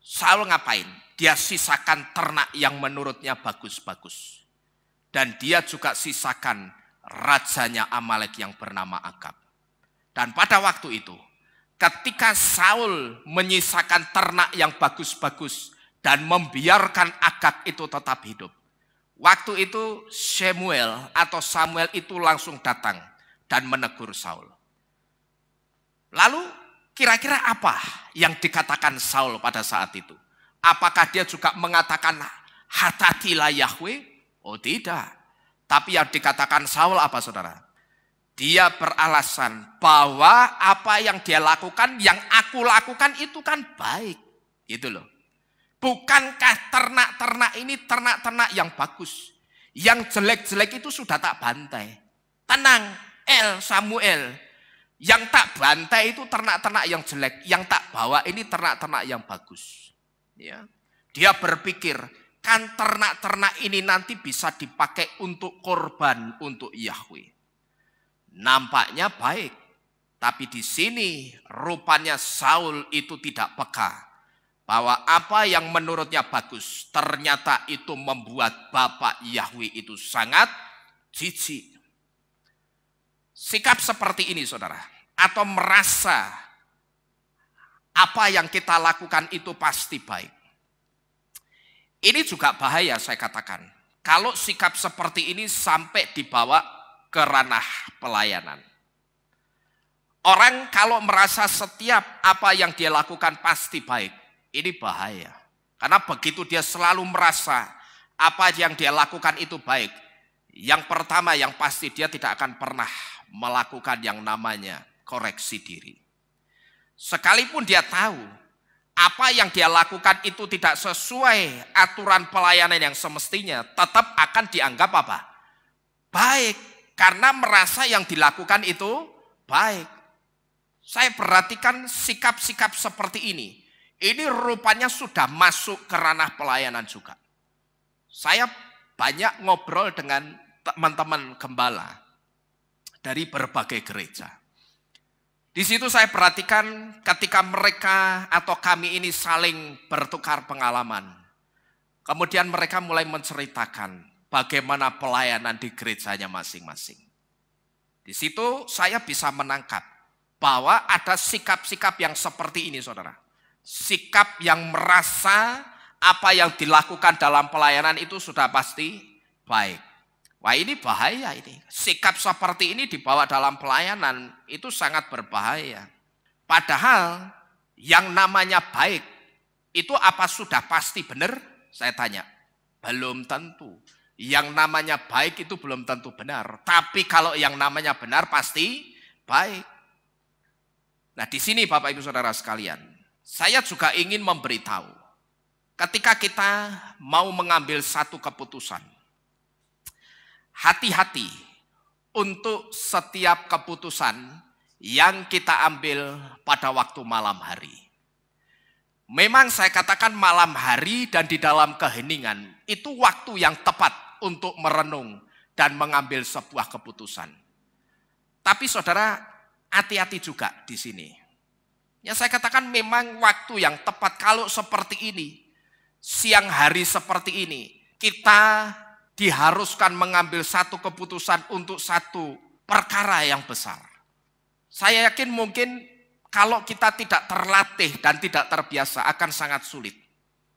Saul ngapain? Dia sisakan ternak yang menurutnya bagus-bagus. Dan dia juga sisakan rajanya Amalek yang bernama Agag. Dan pada waktu itu, ketika Saul menyisakan ternak yang bagus-bagus dan membiarkan Agag itu tetap hidup, waktu itu Samuel itu langsung datang dan menegur Saul. Lalu kira-kira apa yang dikatakan Saul pada saat itu? Apakah dia juga mengatakan hatatilah Yahweh? Oh tidak. Tapi yang dikatakan Saul apa saudara? Dia beralasan bahwa apa yang dia lakukan, yang aku lakukan itu kan baik. Gitu loh. Bukankah ternak-ternak ini ternak-ternak yang bagus? Yang jelek-jelek itu sudah tak bantai. Tenang, Samuel. Yang tak bantai itu ternak-ternak yang jelek. Yang tak bawa ini ternak-ternak yang bagus. Ya. Dia berpikir, kan ternak-ternak ini nanti bisa dipakai untuk korban untuk Yahweh. Nampaknya baik, tapi di sini rupanya Saul itu tidak peka bahwa apa yang menurutnya bagus ternyata itu membuat Bapak Yahweh itu sangat jijik. Sikap seperti ini saudara, atau merasa apa yang kita lakukan itu pasti baik. Ini juga bahaya saya katakan. Kalau sikap seperti ini sampai dibawa ke ranah pelayanan. Orang kalau merasa setiap apa yang dia lakukan pasti baik, ini bahaya. Karena begitu dia selalu merasa apa yang dia lakukan itu baik, yang pertama yang pasti dia tidak akan pernah melakukan yang namanya koreksi diri. Sekalipun dia tahu apa yang dia lakukan itu tidak sesuai aturan pelayanan yang semestinya, tetap akan dianggap apa? Baik. Karena merasa yang dilakukan itu baik. Saya perhatikan sikap-sikap seperti ini. Ini rupanya sudah masuk ke ranah pelayanan juga. Saya banyak ngobrol dengan teman-teman gembala dari berbagai gereja. Di situ saya perhatikan ketika mereka atau kami ini saling bertukar pengalaman. Kemudian mereka mulai menceritakan bagaimana pelayanan di gerejanya masing-masing. Di situ saya bisa menangkap bahwa ada sikap-sikap yang seperti ini saudara. Sikap yang merasa apa yang dilakukan dalam pelayanan itu sudah pasti baik. Wah ini bahaya ini. Sikap seperti ini dibawa dalam pelayanan itu sangat berbahaya. Padahal yang namanya baik itu apa sudah pasti benar? Saya tanya. Belum tentu. Yang namanya baik itu belum tentu benar. Tapi kalau yang namanya benar pasti baik. Nah di sini Bapak Ibu Saudara sekalian, saya juga ingin memberitahu. Ketika kita mau mengambil satu keputusan, hati-hati untuk setiap keputusan yang kita ambil pada waktu malam hari. Memang saya katakan malam hari dan di dalam keheningan itu waktu yang tepat untuk merenung dan mengambil sebuah keputusan. Tapi saudara, hati-hati juga di sini. Ya saya katakan memang waktu yang tepat kalau seperti ini, siang hari seperti ini, kita diharuskan mengambil satu keputusan untuk satu perkara yang besar. Saya yakin mungkin kalau kita tidak terlatih dan tidak terbiasa akan sangat sulit.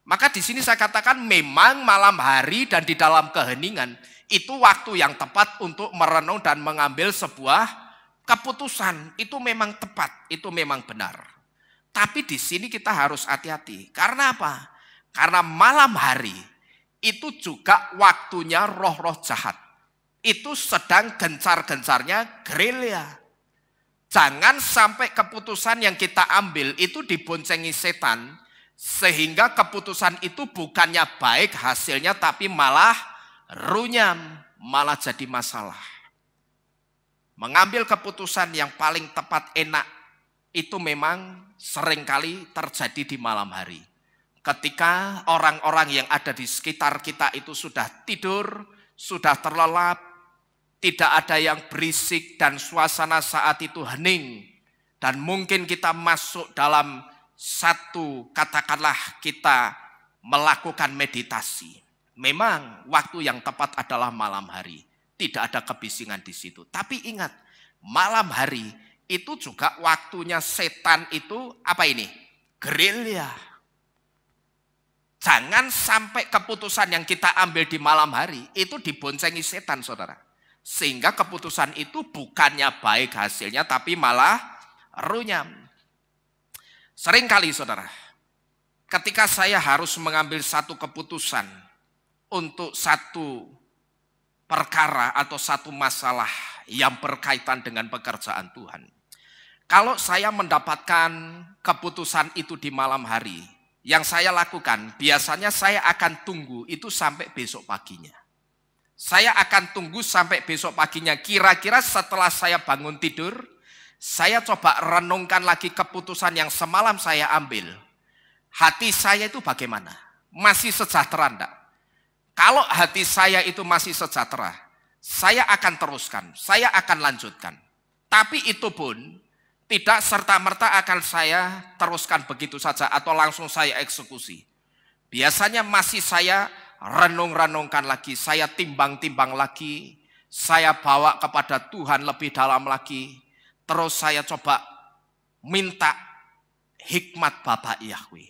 Maka di sini saya katakan memang malam hari dan di dalam keheningan itu waktu yang tepat untuk merenung dan mengambil sebuah keputusan. Itu memang tepat, itu memang benar. Tapi di sini kita harus hati-hati. Karena apa? Karena malam hari itu juga waktunya roh-roh jahat. Itu sedang gencar-gencarnya gerilya. Jangan sampai keputusan yang kita ambil itu diboncengi setan, sehingga keputusan itu bukannya baik hasilnya, tapi malah runyam, malah jadi masalah. Mengambil keputusan yang paling tepat enak, itu memang seringkali terjadi di malam hari. Ketika orang-orang yang ada di sekitar kita itu sudah tidur, sudah terlelap, tidak ada yang berisik dan suasana saat itu hening. Dan mungkin kita masuk dalam satu, katakanlah kita melakukan meditasi. Memang waktu yang tepat adalah malam hari. Tidak ada kebisingan di situ. Tapi ingat, malam hari itu juga waktunya setan itu apa ini? Gerilya. Jangan sampai keputusan yang kita ambil di malam hari itu diboncengi setan, saudara. Sehingga keputusan itu bukannya baik hasilnya, tapi malah runyam. Seringkali, saudara, ketika saya harus mengambil satu keputusan untuk satu perkara atau satu masalah yang berkaitan dengan pekerjaan Tuhan. Kalau saya mendapatkan keputusan itu di malam hari, yang saya lakukan biasanya saya akan tunggu itu sampai besok paginya. Saya akan tunggu sampai besok paginya. Kira-kira setelah saya bangun tidur, saya coba renungkan lagi keputusan yang semalam saya ambil. Hati saya itu bagaimana? Masih sejahtera enggak? Kalau hati saya itu masih sejahtera, saya akan teruskan, saya akan lanjutkan. Tapi itu pun tidak serta-merta akan saya teruskan begitu saja atau langsung saya eksekusi. Biasanya masih saya renung-renungkan lagi, saya timbang-timbang lagi, saya bawa kepada Tuhan lebih dalam lagi. Terus saya coba minta hikmat Bapak Yahweh.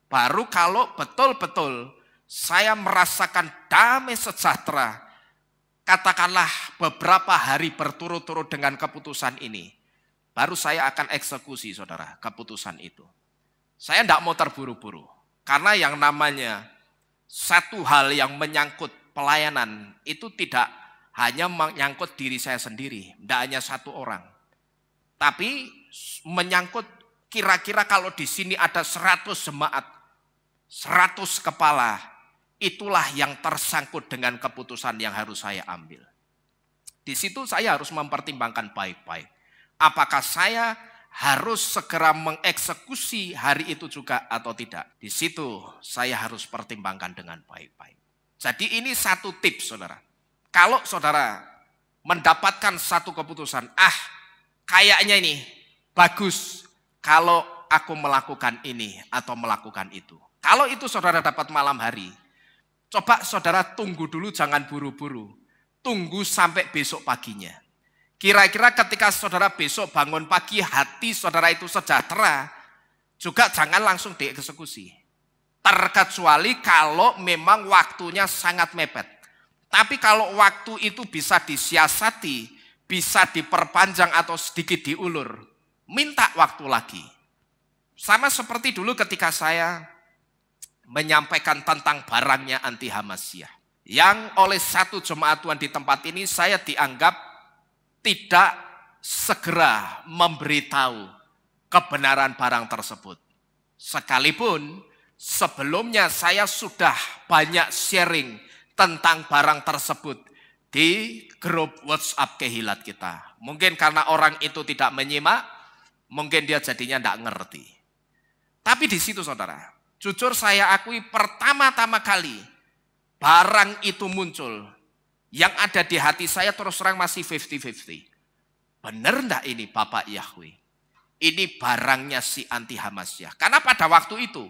Baru kalau betul-betul saya merasakan damai sejahtera, katakanlah beberapa hari berturut-turut dengan keputusan ini, baru saya akan eksekusi, saudara, keputusan itu. Saya tidak mau terburu-buru, karena yang namanya satu hal yang menyangkut pelayanan, itu tidak hanya menyangkut diri saya sendiri, tidak hanya satu orang. Tapi menyangkut kira-kira kalau di sini ada 100 jemaat, 100 kepala, itulah yang tersangkut dengan keputusan yang harus saya ambil. Di situ saya harus mempertimbangkan baik-baik. Apakah saya harus segera mengeksekusi hari itu juga atau tidak? Di situ saya harus pertimbangkan dengan baik-baik. Jadi ini satu tips, saudara. Kalau saudara mendapatkan satu keputusan, kayaknya ini bagus kalau aku melakukan ini atau melakukan itu. Kalau itu saudara dapat malam hari, coba saudara tunggu dulu, jangan buru-buru. Tunggu sampai besok paginya. Kira-kira ketika saudara besok bangun pagi, hati saudara itu sejahtera, juga jangan langsung dieksekusi. Terkecuali kalau memang waktunya sangat mepet. Tapi kalau waktu itu bisa disiasati, bisa diperpanjang atau sedikit diulur, minta waktu lagi. Sama seperti dulu ketika saya menyampaikan tentang barangnya anti Hamasyah. Yang oleh satu jemaat Tuhan di tempat ini saya dianggap tidak segera memberitahu kebenaran barang tersebut. Sekalipun sebelumnya saya sudah banyak sharing tentang barang tersebut di grup WhatsApp Kehilat kita. Mungkin karena orang itu tidak menyimak, mungkin dia jadinya tidak ngerti. Tapi di situ saudara, jujur saya akui pertama-tama kali barang itu muncul, yang ada di hati saya terus terang masih 50-50. Benar enggak ini Bapak Yahweh? Ini barangnya si anti Hamasyah. Karena pada waktu itu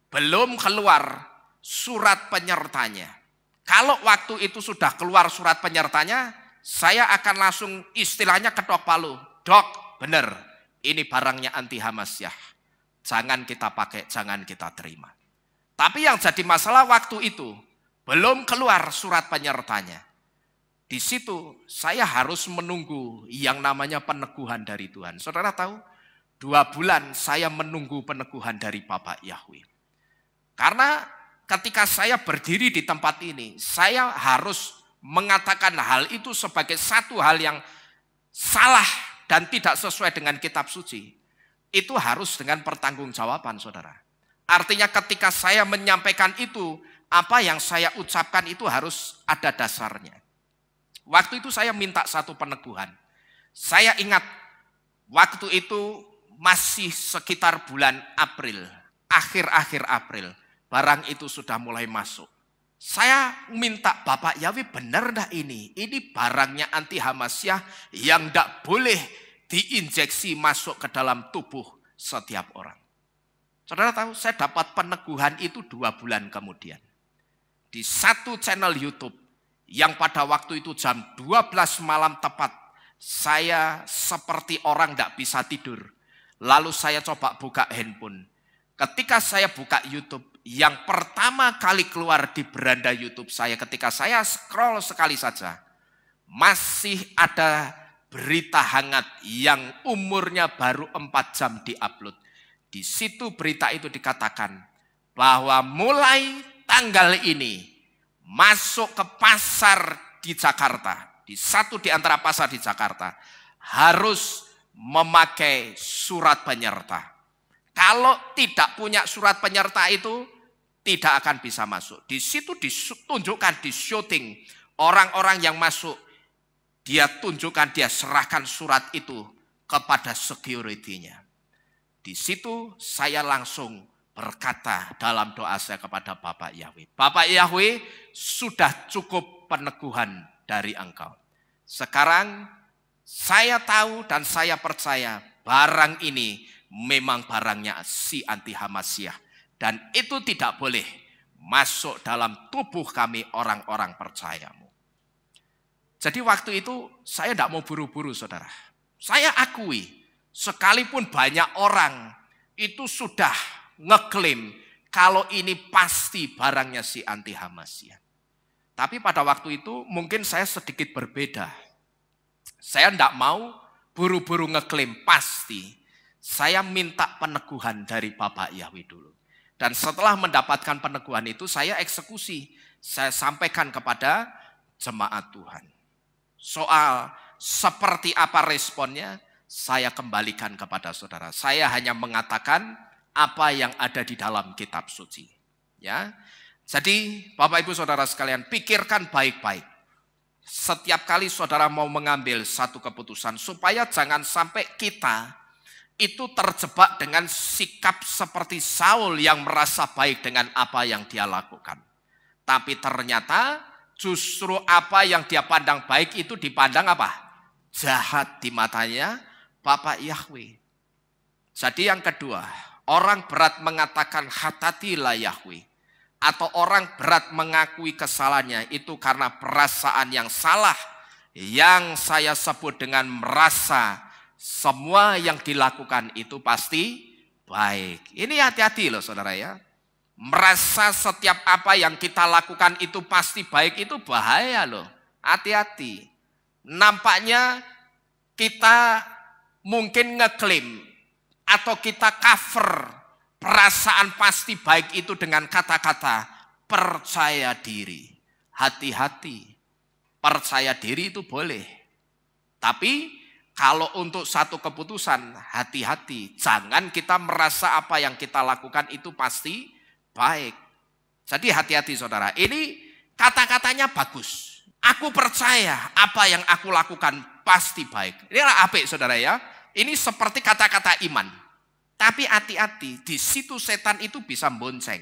belum keluar surat penyertanya. Kalau waktu itu sudah keluar surat penyertanya, saya akan langsung istilahnya ketok palu. Dok, benar, ini barangnya anti Hamasyah. Jangan kita pakai, jangan kita terima. Tapi yang jadi masalah waktu itu, belum keluar surat penyertanya. Di situ saya harus menunggu yang namanya peneguhan dari Tuhan. Saudara tahu, 2 bulan saya menunggu peneguhan dari Bapak Yahweh. Karena ketika saya berdiri di tempat ini, saya harus mengatakan hal itu sebagai satu hal yang salah dan tidak sesuai dengan kitab suci. Itu harus dengan pertanggungjawaban, saudara. Artinya ketika saya menyampaikan itu, apa yang saya ucapkan itu harus ada dasarnya. Waktu itu saya minta satu peneguhan. Saya ingat waktu itu masih sekitar bulan April, akhir-akhir April, barang itu sudah mulai masuk. Saya minta Bapak Yahweh, benar dah ini barangnya anti Hamasyah yang tidak boleh diinjeksi masuk ke dalam tubuh setiap orang. Saudara tahu, saya dapat peneguhan itu 2 bulan kemudian. Di satu channel YouTube yang pada waktu itu jam 12 malam tepat, saya seperti orang tidak bisa tidur. Lalu saya coba buka handphone. Ketika saya buka YouTube, yang pertama kali keluar di beranda YouTube saya ketika saya scroll sekali saja, masih ada berita hangat yang umurnya baru 4 jam diupload. Di situ berita itu dikatakan bahwa mulai tanggal ini masuk ke pasar di Jakarta, di satu di antara pasar di Jakarta, harus memakai surat penyerta. Kalau tidak punya surat penyerta itu tidak akan bisa masuk. Di situ ditunjukkan di syuting orang-orang yang masuk, dia tunjukkan, dia serahkan surat itu kepada security-nya. Di situ saya langsung berkata dalam doa saya kepada Bapak Yahweh, Bapak Yahweh, sudah cukup peneguhan dari Engkau. Sekarang saya tahu dan saya percaya barang ini memang barangnya si anti Hamasyah. Dan itu tidak boleh masuk dalam tubuh kami orang-orang percayamu. Jadi waktu itu saya tidak mau buru-buru, saudara. Saya akui, sekalipun banyak orang itu sudah ngeklaim kalau ini pasti barangnya si anti Hamasyah. Tapi pada waktu itu mungkin saya sedikit berbeda. Saya tidak mau buru-buru ngeklaim pasti. Saya minta peneguhan dari Bapak Yahweh dulu. Dan setelah mendapatkan peneguhan itu saya eksekusi. Saya sampaikan kepada jemaat Tuhan. Soal seperti apa responnya, saya kembalikan kepada saudara. Saya hanya mengatakan apa yang ada di dalam kitab suci. Ya. Jadi Bapak Ibu Saudara sekalian, pikirkan baik-baik. Setiap kali saudara mau mengambil satu keputusan, supaya jangan sampai kita itu terjebak dengan sikap seperti Saul yang merasa baik dengan apa yang dia lakukan. Tapi ternyata justru apa yang dia pandang baik itu dipandang apa? Jahat di matanya Bapak Yahweh. Jadi yang kedua, orang berat mengatakan hatatilah Yahweh. Atau orang berat mengakui kesalahannya itu karena perasaan yang salah. Yang saya sebut dengan merasa semua yang dilakukan itu pasti baik. Ini hati-hati loh saudara ya. Merasa setiap apa yang kita lakukan itu pasti baik itu bahaya loh. Hati-hati. Nampaknya kita mungkin ngeklaim atau kita cover perasaan pasti baik itu dengan kata-kata percaya diri. Hati-hati. Percaya diri itu boleh. Tapi kalau untuk satu keputusan, hati-hati. Jangan kita merasa apa yang kita lakukan itu pasti baik. Jadi hati-hati saudara. Ini kata-katanya bagus. Aku percaya apa yang aku lakukan pasti baik. Inilah apik saudara ya. Ini seperti kata-kata iman. Tapi hati-hati, di situ setan itu bisa bonceng.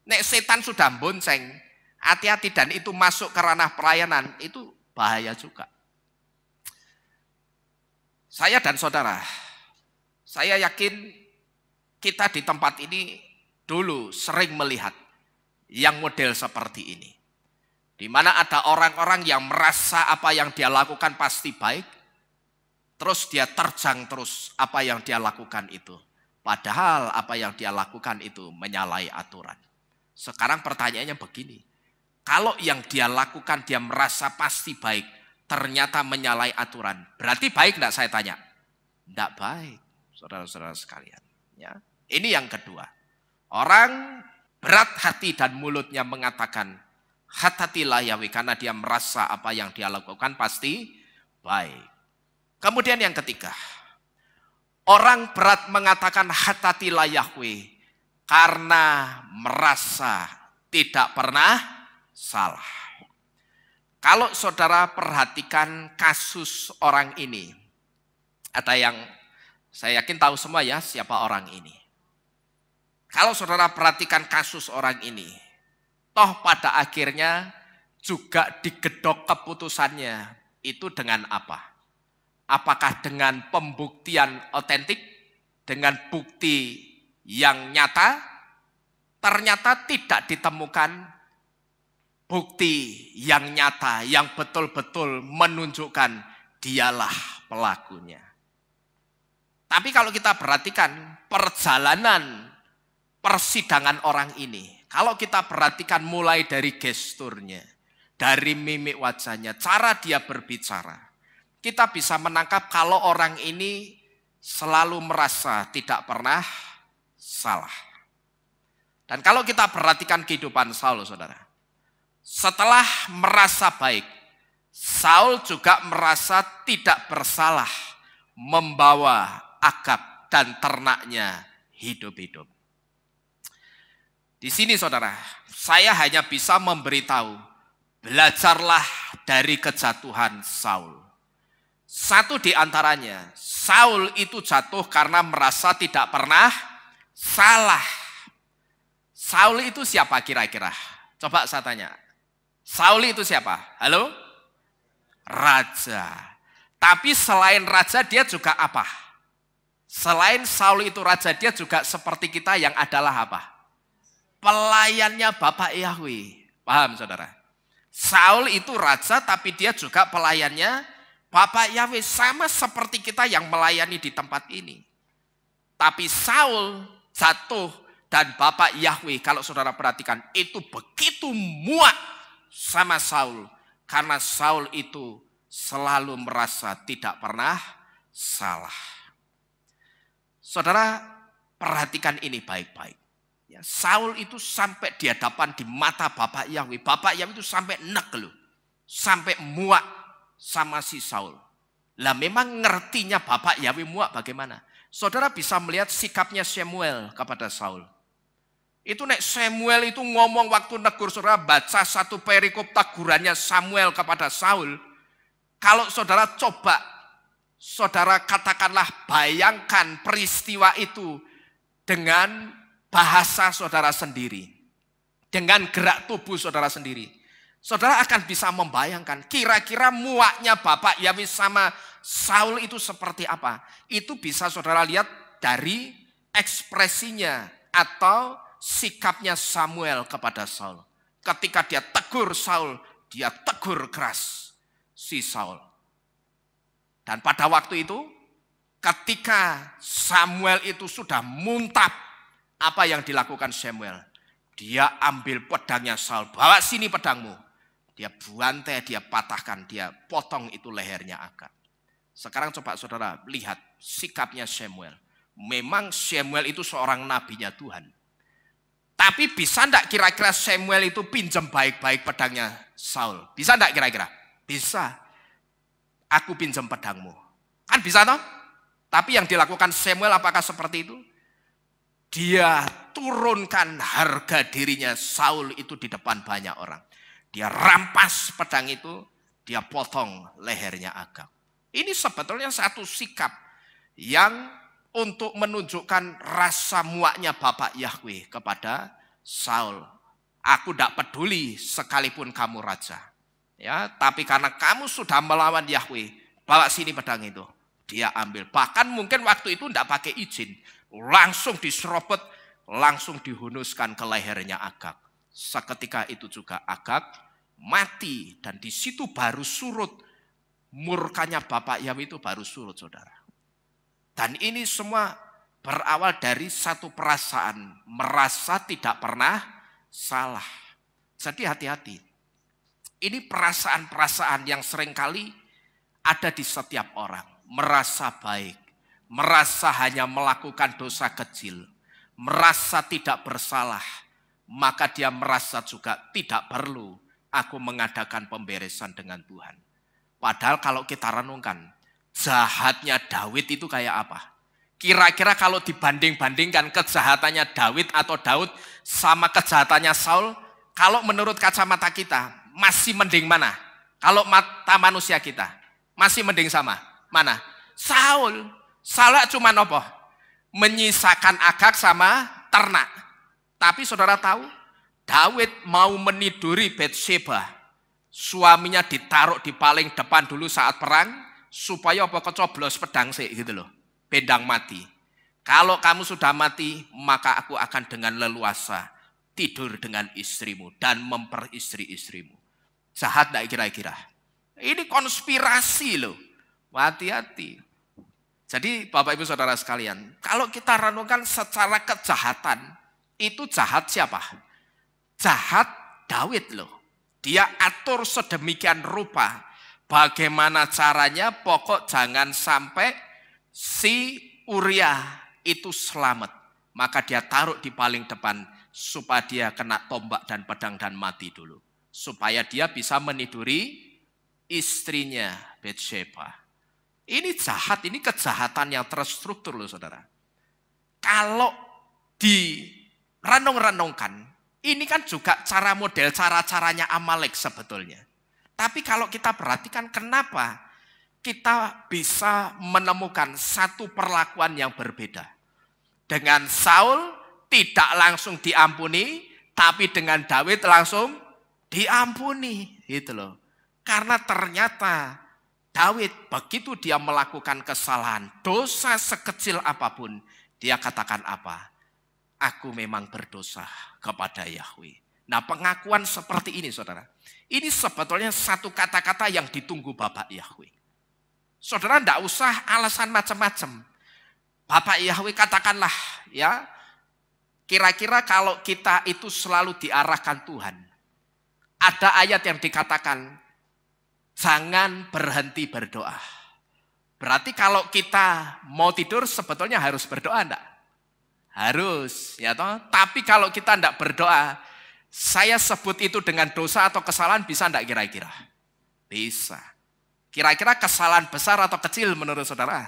Nek setan sudah bonceng, hati-hati dan itu masuk ke ranah pelayanan, itu bahaya juga. Saya dan saudara, saya yakin kita di tempat ini dulu sering melihat yang model seperti ini. Di mana ada orang-orang yang merasa apa yang dia lakukan pasti baik, terus dia terjang terus apa yang dia lakukan itu. Padahal apa yang dia lakukan itu menyalahi aturan. Sekarang pertanyaannya begini, kalau yang dia lakukan dia merasa pasti baik, ternyata menyalahi aturan. Berarti baik enggak saya tanya? Enggak baik, saudara-saudara sekalian. Ya. Ini yang kedua. Orang berat hati dan mulutnya mengatakan, hatatilah Yahweh, karena dia merasa apa yang dia lakukan pasti baik. Kemudian yang ketiga, orang berat mengatakan hatatilah Yahweh, karena merasa tidak pernah salah. Kalau saudara perhatikan kasus orang ini, ada yang Saya yakin tahu semua ya siapa orang ini. Kalau saudara perhatikan kasus orang ini, toh pada akhirnya juga digedok keputusannya itu dengan apa? Apakah dengan pembuktian otentik, dengan bukti yang nyata? Ternyata tidak ditemukan bukti yang nyata, yang betul-betul menunjukkan dialah pelakunya. Tapi kalau kita perhatikan perjalanan persidangan orang ini, kalau kita perhatikan mulai dari gesturnya, dari mimik wajahnya, cara dia berbicara, kita bisa menangkap kalau orang ini selalu merasa tidak pernah salah. Dan kalau kita perhatikan kehidupan Saul, saudara, setelah merasa baik, Saul juga merasa tidak bersalah membawa Agag dan ternaknya hidup-hidup. Di sini saudara, saya hanya bisa memberitahu, belajarlah dari kejatuhan Saul. Satu di antaranya, Saul itu jatuh karena merasa tidak pernah salah. Saul itu siapa kira-kira? Coba saya tanya. Saul itu siapa? Halo? Raja. Tapi selain raja dia juga apa? Selain Saul itu raja, dia juga seperti kita yang adalah apa? Pelayannya Bapak Yahweh. Paham saudara? Saul itu raja tapi dia juga pelayannya Bapak Yahweh. Sama seperti kita yang melayani di tempat ini. Tapi Saul jatuh dan Bapak Yahweh, kalau saudara perhatikan, itu begitu muak sama Saul. Karena Saul itu selalu merasa tidak pernah salah. Saudara, perhatikan ini baik-baik. Ya, Saul itu sampai di hadapan di mata Bapak Yahweh. Bapak Yahweh itu sampai nek loh. Sampai muak sama si Saul. Lah memang ngertinya Bapak Yahweh muak bagaimana? Saudara bisa melihat sikapnya Samuel kepada Saul. Itu nek Samuel itu ngomong waktu negur, saudara baca satu perikop tegurannya Samuel kepada Saul. Kalau saudara coba, saudara katakanlah bayangkan peristiwa itu dengan bahasa saudara sendiri. Dengan gerak tubuh saudara sendiri. Saudara akan bisa membayangkan kira-kira muaknya Bapak Yahweh sama Saul itu seperti apa. Itu bisa saudara lihat dari ekspresinya atau sikapnya Samuel kepada Saul. Ketika dia tegur Saul, dia tegur keras si Saul. Dan pada waktu itu, ketika Samuel itu sudah muntap, apa yang dilakukan Samuel? Dia ambil pedangnya Saul, bawa sini pedangmu. Dia bantai, dia patahkan, dia potong itu lehernya Agag. Sekarang coba saudara lihat sikapnya Samuel. Memang Samuel itu seorang nabinya Tuhan. Tapi bisa enggak kira-kira Samuel itu pinjam baik-baik pedangnya Saul? Bisa enggak kira-kira? Bisa. Aku pinjam pedangmu. Kan bisa toh? Tapi yang dilakukan Samuel apakah seperti itu? Dia turunkan harga dirinya Saul itu di depan banyak orang. Dia rampas pedang itu, dia potong lehernya Agag. Ini sebetulnya satu sikap yang untuk menunjukkan rasa muaknya Bapak Yahweh kepada Saul. Aku tidak peduli sekalipun kamu raja. Ya, tapi karena kamu sudah melawan Yahweh, bawa sini pedang itu. Dia ambil. Bahkan mungkin waktu itu tidak pakai izin. Langsung diserobot, langsung dihunuskan ke lehernya Agag. Seketika itu juga Agag mati. Dan di situ baru surut. Murkanya Bapak Yahweh itu baru surut, saudara. Dan ini semua berawal dari satu perasaan. Merasa tidak pernah salah. Jadi hati-hati. Ini perasaan-perasaan yang seringkali ada di setiap orang. Merasa baik, merasa hanya melakukan dosa kecil, merasa tidak bersalah, maka dia merasa juga tidak perlu aku mengadakan pemberesan dengan Tuhan. Padahal kalau kita renungkan, jahatnya Daud itu kayak apa? Kira-kira kalau dibanding-bandingkan kejahatannya Daud atau Daud sama kejahatannya Saul, kalau menurut kacamata kita, masih mending mana? Kalau mata manusia kita, masih mending sama? Mana? Saul. Salah cuma apa? Menyisakan Agag sama ternak. Tapi saudara tahu, Daud mau meniduri Bathsheba. Suaminya ditaruh di paling depan dulu saat perang, supaya apa, kecoblos pedang sih gitu loh. Pedang mati. Kalau kamu sudah mati, maka aku akan dengan leluasa tidur dengan istrimu dan memperistri istrimu. Jahat tidak kira-kira? Ini konspirasi loh. Hati-hati. Jadi Bapak Ibu Saudara sekalian, kalau kita renungkan secara kejahatan, itu jahat siapa? Jahat Daud loh. Dia atur sedemikian rupa. Bagaimana caranya, pokok jangan sampai si Uria itu selamat. Maka dia taruh di paling depan supaya dia kena tombak dan pedang dan mati dulu. Supaya dia bisa meniduri istrinya Bathsheba. Ini jahat, ini kejahatan yang terstruktur loh saudara. Kalau direnung-renungkan, ini kan juga cara-caranya Amalek sebetulnya. Tapi kalau kita perhatikan kenapa kita bisa menemukan satu perlakuan yang berbeda. Dengan Saul tidak langsung diampuni, tapi dengan Daud langsung diampuni, gitu loh. Karena ternyata Daud begitu dia melakukan kesalahan, dosa sekecil apapun, dia katakan apa? Aku memang berdosa kepada Yahweh. Nah, pengakuan seperti ini saudara, ini sebetulnya satu kata-kata yang ditunggu Bapak Yahweh. Saudara tidak usah alasan macam-macam. Bapak Yahweh katakanlah ya, kira-kira kalau kita itu selalu diarahkan Tuhan. Ada ayat yang dikatakan, jangan berhenti berdoa. Berarti kalau kita mau tidur sebetulnya harus berdoa enggak? Harus, ya toh. Tapi kalau kita enggak berdoa, saya sebut itu dengan dosa atau kesalahan, bisa enggak kira-kira? Bisa. Kira-kira kesalahan besar atau kecil menurut saudara?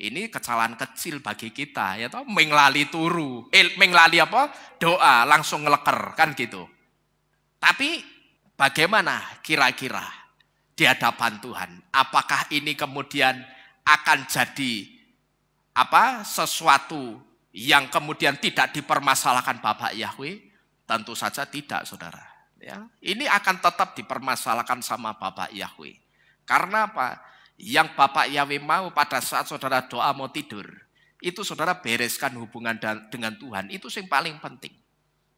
Ini kesalahan kecil bagi kita, ya toh. Menglali turu, menglali apa? Doa, langsung ngeleker, kan gitu. Tapi bagaimana kira-kira di hadapan Tuhan? Apakah ini kemudian akan jadi sesuatu yang kemudian tidak dipermasalahkan Bapak Yahweh? Tentu saja tidak, saudara. Ya, ini akan tetap dipermasalahkan sama Bapak Yahweh. Karena apa? Yang Bapak Yahweh mau pada saat saudara doa mau tidur, itu saudara bereskan hubungan dengan Tuhan. Itu yang paling penting.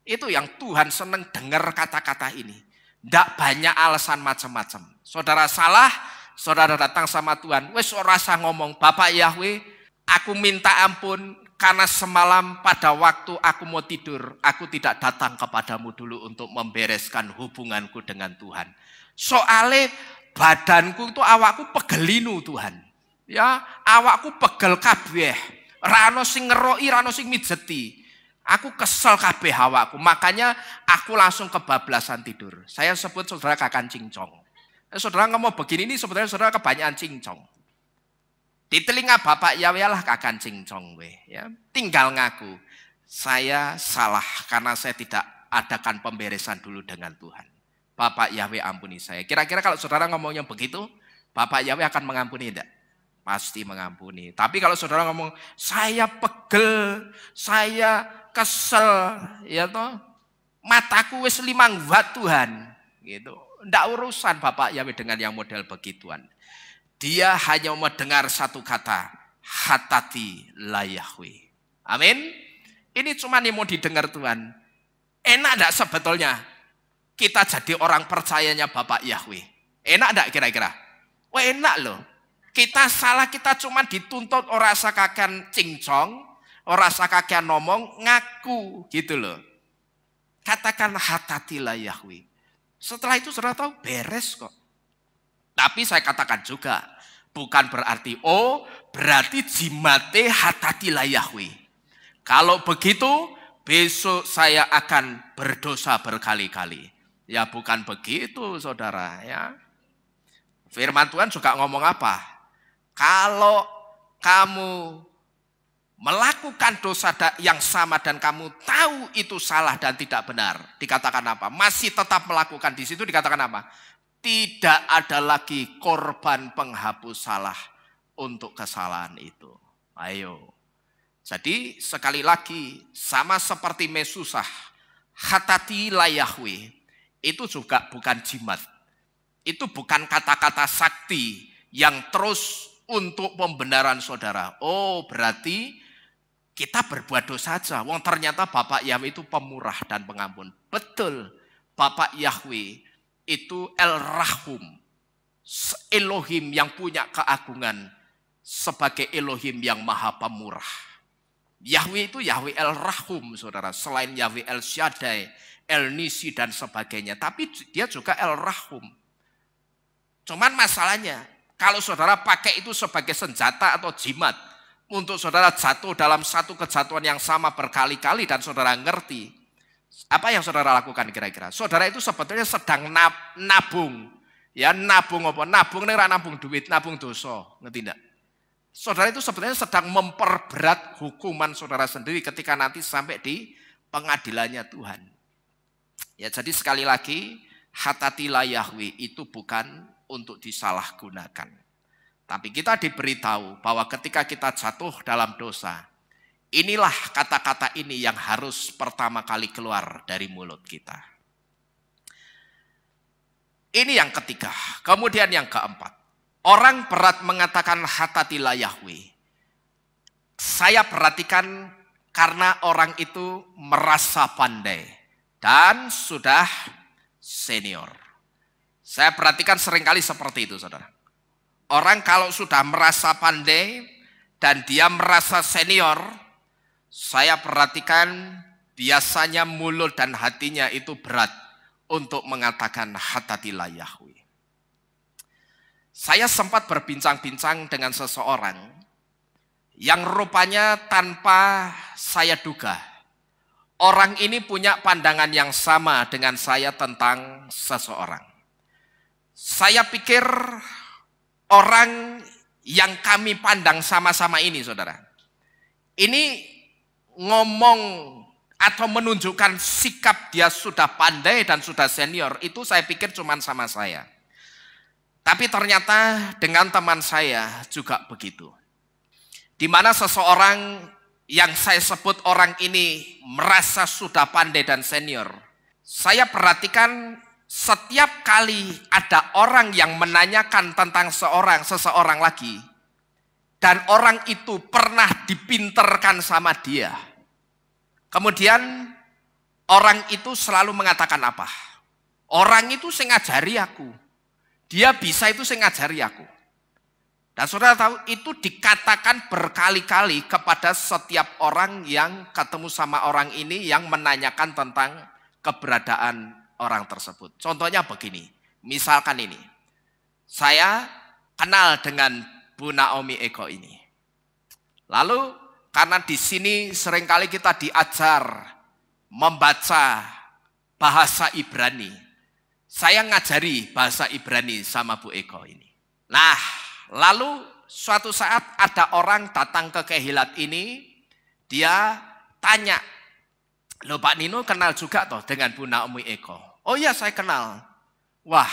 Itu yang Tuhan senang dengar kata-kata ini. Tidak banyak alasan macam-macam. Saudara salah, saudara datang sama Tuhan. Wes rasa ngomong, Bapak Yahweh, aku minta ampun karena semalam pada waktu aku mau tidur, aku tidak datang kepadamu dulu untuk membereskan hubunganku dengan Tuhan. Soalnya badanku itu awakku pegelinu Tuhan. Ya, awakku pegel kabeh. Rano sing ngeroi, rano sing mijeti. Aku kesel kabeh awakku, makanya aku langsung kebablasan tidur. Saya sebut saudara kakan cincong. Saudara ngomong begini ini sebenarnya saudara kebanyakan cincong. Di telinga Bapak Yahweh lah kakan cincong we, ya. Tinggal ngaku, saya salah karena saya tidak adakan pemberesan dulu dengan Tuhan. Bapak Yahweh ampuni saya. Kira-kira kalau saudara ngomongnya begitu, Bapak Yahweh akan mengampuni tidak? Pasti mengampuni. Tapi kalau saudara ngomong, saya pegel, saya kesel, ya toh, mataku wis limang watt Tuhan, gitu. Ndak urusan Bapak Yahweh dengan yang model begituan. Dia hanya mendengar satu kata, hatati la Yahweh. Amin. Ini cuma yang mau didengar Tuhan. Enak enggak sebetulnya kita jadi orang percayanya Bapak Yahweh? Enak enggak kira-kira? Wah enak loh. Kita salah, kita cuma dituntut orang sakakan cincong, orang sakakan ngomong, ngaku gitu loh. Katakan hatatilah Yahweh. Setelah itu saudara tahu beres kok. Tapi saya katakan juga, bukan berarti berarti jimate hatatilah Yahweh. Kalau begitu, besok saya akan berdosa berkali-kali. Ya bukan begitu saudara ya. Firman Tuhan juga ngomong apa? Kalau kamu melakukan dosa yang sama dan kamu tahu itu salah dan tidak benar, dikatakan apa? Masih tetap melakukan, di situ dikatakan apa? Tidak ada lagi korban penghapus salah untuk kesalahan itu. Ayo. Jadi sekali lagi, sama seperti Mesusah, hatati la Yahweh, itu juga bukan jimat. Itu bukan kata-kata sakti yang terus untuk pembenaran saudara. Oh, berarti kita berbuat dosa saja. Wong ternyata Bapak Yahweh itu pemurah dan pengampun. Betul, Bapak Yahweh itu El Rahum, Elohim yang punya keagungan sebagai Elohim yang maha pemurah. Yahweh itu Yahweh El Rahum, saudara. Selain Yahweh El Shaddai, El Nisi dan sebagainya. Tapi dia juga El Rahum. Cuman masalahnya, kalau saudara pakai itu sebagai senjata atau jimat, untuk saudara jatuh dalam satu kejatuhan yang sama berkali-kali dan saudara ngerti, apa yang saudara lakukan kira-kira? Saudara itu sebetulnya sedang nabung. Ya nabung apa? Nabung ini nabung duit, nabung dosa. Ngerti enggak? Saudara itu sebetulnya sedang memperberat hukuman saudara sendiri ketika nanti sampai di pengadilannya Tuhan. Ya, jadi sekali lagi, hatatilah Yahweh itu bukan untuk disalahgunakan. Tapi kita diberitahu bahwa ketika kita jatuh dalam dosa, inilah kata-kata ini yang harus pertama kali keluar dari mulut kita. Ini yang ketiga. Kemudian yang keempat. Orang berat mengatakan hatatilah Yahweh. Saya perhatikan karena orang itu merasa pandai dan sudah senior. Saya perhatikan seringkali seperti itu, saudara. Orang kalau sudah merasa pandai dan dia merasa senior, saya perhatikan biasanya mulut dan hatinya itu berat untuk mengatakan hatatilah Yahweh. Saya sempat berbincang-bincang dengan seseorang yang rupanya tanpa saya duga, orang ini punya pandangan yang sama dengan saya tentang seseorang. Saya pikir orang yang kami pandang sama-sama ini, saudara, ini ngomong atau menunjukkan sikap dia sudah pandai dan sudah senior, itu saya pikir cuma sama saya. Tapi ternyata dengan teman saya juga begitu. Di mana seseorang yang saya sebut orang ini merasa sudah pandai dan senior. Saya perhatikan setiap kali ada orang yang menanyakan tentang seseorang lagi. Dan orang itu pernah dipinterkan sama dia. Kemudian orang itu selalu mengatakan apa? Orang itu sing ngajari aku. Dia bisa itu saya ngajari aku. Dan saudara tahu itu dikatakan berkali-kali kepada setiap orang yang ketemu sama orang ini yang menanyakan tentang keberadaan orang tersebut. Contohnya begini, misalkan ini, saya kenal dengan Bu Naomi Eko ini. Lalu karena di sini seringkali kita diajar membaca bahasa Ibrani. Saya ngajari bahasa Ibrani sama Bu Eko ini. Nah, lalu suatu saat ada orang datang ke Kehilat ini, dia tanya, loh Pak Nino kenal juga toh dengan Bu Naomi Eko? Oh iya saya kenal. Wah,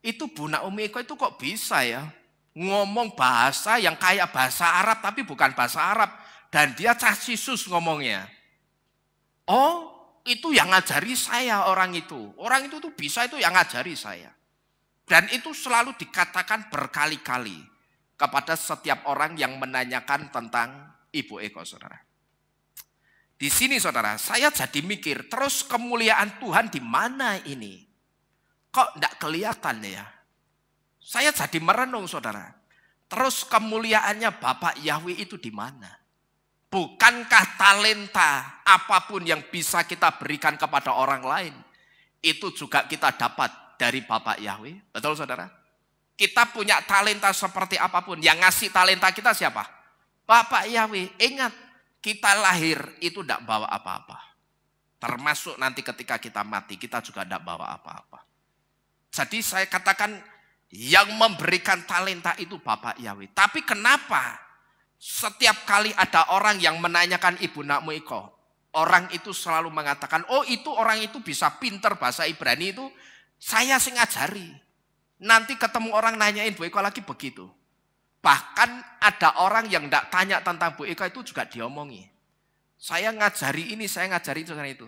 itu Bu Naomi Eko itu kok bisa ya ngomong bahasa yang kayak bahasa Arab tapi bukan bahasa Arab. Dan dia casisus ngomongnya. Oh, itu yang ngajari saya orang itu. Orang itu tuh bisa itu yang ngajari saya. Dan itu selalu dikatakan berkali-kali kepada setiap orang yang menanyakan tentang Ibu Eko, saudara. Di sini, saudara, saya jadi mikir, terus kemuliaan Tuhan di mana ini? Kok enggak kelihatan ya? Saya jadi merenung, saudara. Terus kemuliaannya Bapak Yahweh itu di mana? Bukankah talenta apapun yang bisa kita berikan kepada orang lain, itu juga kita dapat dari Bapak Yahweh? Betul saudara? Kita punya talenta seperti apapun, yang ngasih talenta kita siapa? Bapak Yahweh. Ingat, kita lahir itu tidak bawa apa-apa. Termasuk nanti ketika kita mati, kita juga tidak bawa apa-apa. Jadi saya katakan, yang memberikan talenta itu Bapak Yahweh. Tapi kenapa? Setiap kali ada orang yang menanyakan Ibu Naomi Eko, orang itu selalu mengatakan, oh itu orang itu bisa pinter bahasa Ibrani itu, saya sing ngajari. Nanti ketemu orang nanyain Bu Eko lagi begitu. Bahkan ada orang yang tidak tanya tentang Bu Eka itu juga diomongi. Saya ngajari ini, saya ngajari itu, itu.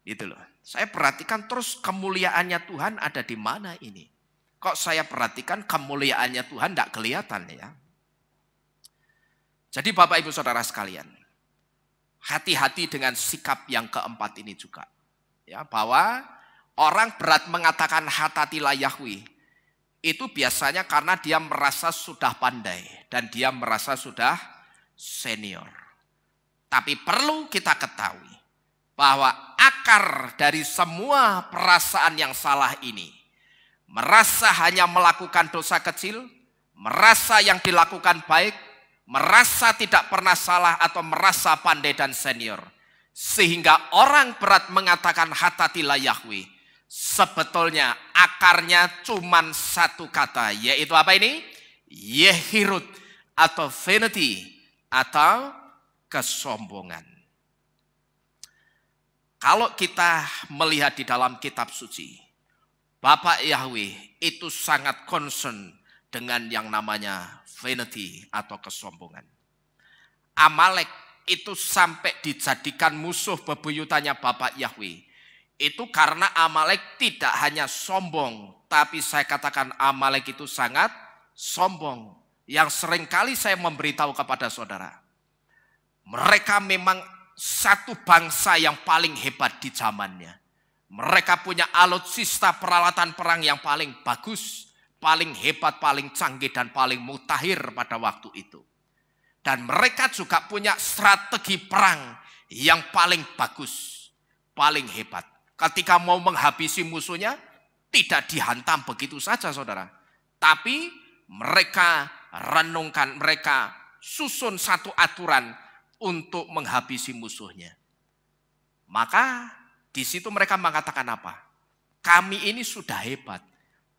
Gitu loh. Saya perhatikan terus kemuliaannya Tuhan ada di mana ini. Kok saya perhatikan kemuliaannya Tuhan tidak kelihatan ya. Jadi Bapak Ibu Saudara sekalian, hati-hati dengan sikap yang keempat ini juga. Ya, bahwa orang berat mengatakan hatatilah Yahweh, itu biasanya karena dia merasa sudah pandai dan dia merasa sudah senior. Tapi perlu kita ketahui bahwa akar dari semua perasaan yang salah ini, merasa hanya melakukan dosa kecil, merasa yang dilakukan baik, merasa tidak pernah salah atau merasa pandai dan senior. Sehingga orang berat mengatakan hatatilah Yahweh. Sebetulnya akarnya cuma satu kata, yaitu apa ini? Yehirut atau vanity atau kesombongan. Kalau kita melihat di dalam kitab suci, Bapak Yahweh itu sangat concern dengan yang namanya vanity atau kesombongan. Amalek itu sampai dijadikan musuh bebuyutannya Bapak Yahweh. Itu karena Amalek tidak hanya sombong, tapi saya katakan Amalek itu sangat sombong. Yang seringkali saya memberitahu kepada saudara, mereka memang satu bangsa yang paling hebat di zamannya. Mereka punya alutsista peralatan perang yang paling bagus, paling hebat, paling canggih, dan paling mutakhir pada waktu itu. Dan mereka juga punya strategi perang yang paling bagus, paling hebat. Ketika mau menghabisi musuhnya, tidak dihantam begitu saja saudara. Tapi mereka renungkan, mereka susun satu aturan untuk menghabisi musuhnya. Maka di situ mereka mengatakan apa? Kami ini sudah hebat.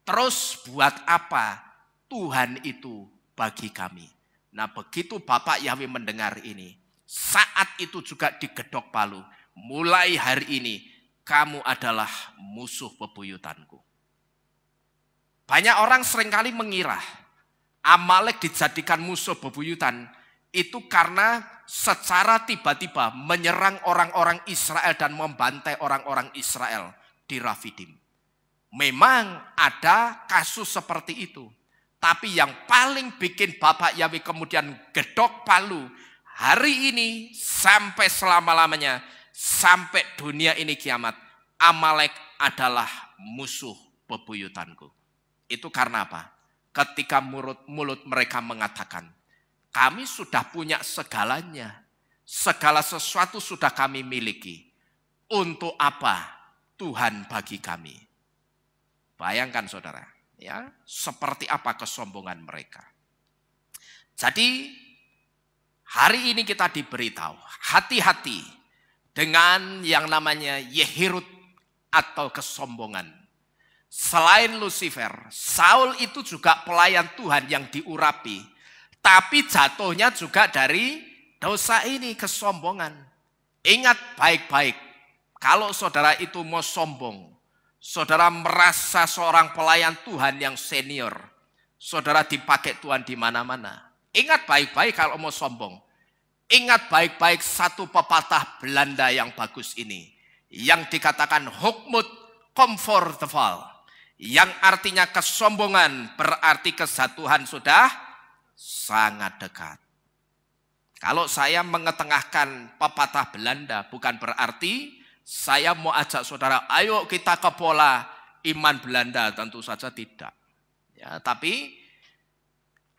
Terus buat apa Tuhan itu bagi kami? Nah begitu Bapak Yahweh mendengar ini, saat itu juga digedok palu. Mulai hari ini kamu adalah musuh bebuyutanku. Banyak orang seringkali mengira Amalek dijadikan musuh bebuyutan itu karena secara tiba-tiba menyerang orang-orang Israel dan membantai orang-orang Israel di Rafidim. Memang ada kasus seperti itu. Tapi yang paling bikin Bapak Yahweh kemudian gedok palu hari ini sampai selama-lamanya, sampai dunia ini kiamat, Amalek adalah musuh bebuyutanku. Itu karena apa? Ketika mulut mereka mengatakan, kami sudah punya segalanya. Segala sesuatu sudah kami miliki. Untuk apa Tuhan bagi kami? Bayangkan saudara, ya, seperti apa kesombongan mereka. Jadi hari ini kita diberitahu, hati-hati dengan yang namanya Yehirut atau kesombongan. Selain Lucifer, Saul itu juga pelayan Tuhan yang diurapi. Tapi jatuhnya juga dari dosa ini, kesombongan. Ingat baik-baik, kalau saudara itu mau sombong, saudara merasa seorang pelayan Tuhan yang senior, saudara dipakai Tuhan di mana-mana. Ingat baik-baik kalau mau sombong. Ingat baik-baik satu pepatah Belanda yang bagus ini, yang dikatakan Hoogmoed komt te val, yang artinya kesombongan berarti kesatuan sudah sangat dekat. Kalau saya mengetengahkan pepatah Belanda bukan berarti saya mau ajak saudara, ayo kita ke pola iman Belanda, tentu saja tidak. Ya, tapi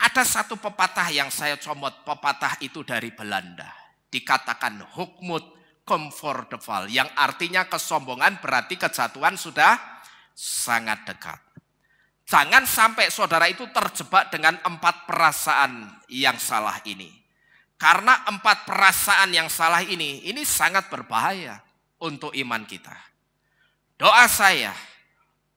ada satu pepatah yang saya comot, pepatah itu dari Belanda. Dikatakan Hoogmoed komt te val, yang artinya kesombongan berarti kejatuhan sudah sangat dekat. Jangan sampai saudara itu terjebak dengan 4 perasaan yang salah ini. Karena 4 perasaan yang salah ini sangat berbahaya untuk iman kita. Doa saya,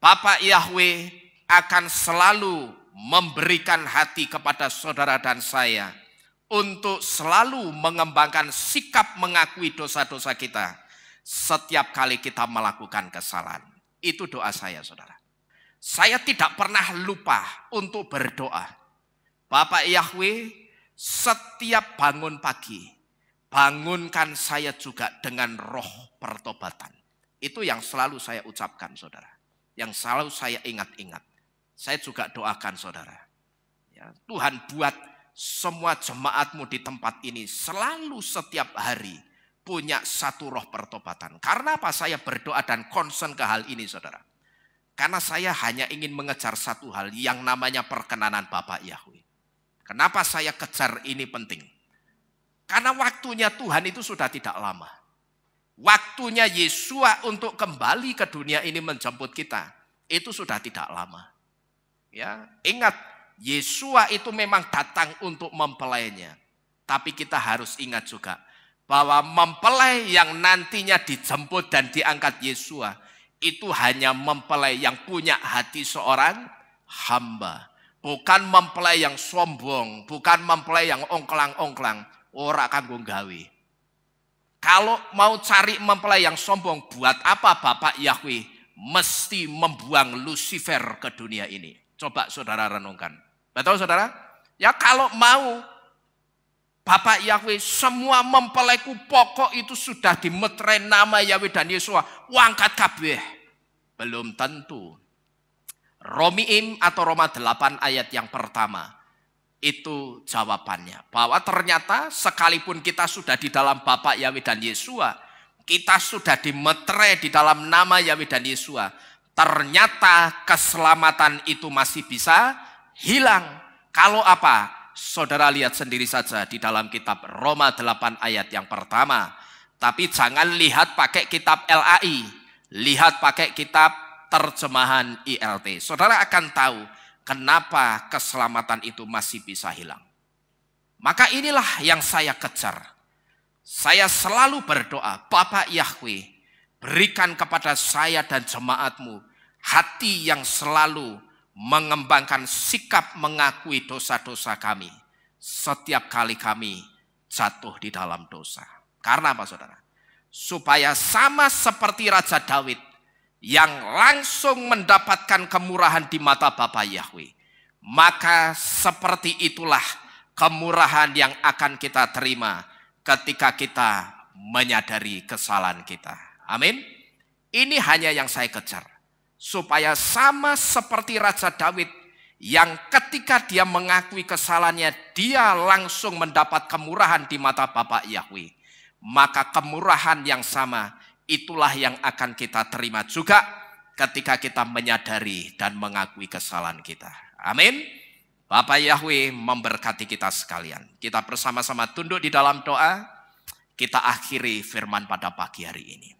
Bapak Yahweh akan selalu memberikan hati kepada saudara dan saya untuk selalu mengembangkan sikap mengakui dosa-dosa kita setiap kali kita melakukan kesalahan. Itu doa saya saudara. Saya tidak pernah lupa untuk berdoa Bapak Yahweh, setiap bangun pagi, bangunkan saya juga dengan roh pertobatan. Itu yang selalu saya ucapkan, saudara. Yang selalu saya ingat-ingat. Saya juga doakan, saudara. Ya, Tuhan buat semua jemaatmu di tempat ini selalu setiap hari punya satu roh pertobatan. Karena apa saya berdoa dan concern ke hal ini, saudara? Karena saya hanya ingin mengejar satu hal yang namanya perkenanan Bapak Yahweh. Kenapa saya kejar ini penting? Karena waktunya Tuhan itu sudah tidak lama. Waktunya Yesua untuk kembali ke dunia ini menjemput kita, itu sudah tidak lama. Ya, ingat, Yesua itu memang datang untuk mempelainya. Tapi kita harus ingat juga bahwa mempelai yang nantinya dijemput dan diangkat Yesua itu hanya mempelai yang punya hati seorang hamba. Bukan mempelai yang sombong, bukan mempelai yang ongklang-ongklang, ora kanggo gawe. Kalau mau cari mempelai yang sombong, buat apa Bapak Yahweh mesti membuang Lucifer ke dunia ini? Coba saudara renungkan. Betul saudara? Ya kalau mau Bapak Yahweh semua mempelaiku pokok itu sudah dimeterai nama Yahweh dan Yesua, wangkat kabeh. Belum tentu. Romiim atau Roma 8 ayat yang pertama. Itu jawabannya. Bahwa ternyata sekalipun kita sudah di dalam Bapak Yahweh dan Yesua, kita sudah dimeterai di dalam nama Yahweh dan Yesua, ternyata keselamatan itu masih bisa hilang. Kalau apa? Saudara lihat sendiri saja di dalam kitab Roma 8 ayat yang pertama. Tapi jangan lihat pakai kitab LAI. Lihat pakai kitab terjemahan ILT. Saudara akan tahu kenapa keselamatan itu masih bisa hilang. Maka inilah yang saya kejar. Saya selalu berdoa, Bapak Yahweh, berikan kepada saya dan jemaatmu hati yang selalu mengembangkan sikap mengakui dosa-dosa kami. Setiap kali kami jatuh di dalam dosa. Karena apa saudara? Supaya sama seperti Raja Daud yang langsung mendapatkan kemurahan di mata Bapak Yahweh. Maka seperti itulah kemurahan yang akan kita terima ketika kita menyadari kesalahan kita. Amin. Ini hanya yang saya kejar. Supaya sama seperti Raja Daud yang ketika dia mengakui kesalahannya, dia langsung mendapat kemurahan di mata Bapak Yahweh. Maka kemurahan yang sama itulah yang akan kita terima juga ketika kita menyadari dan mengakui kesalahan kita. Amin. Bapak Yahweh memberkati kita sekalian. Kita bersama-sama tunduk di dalam doa. Kita akhiri firman pada pagi hari ini.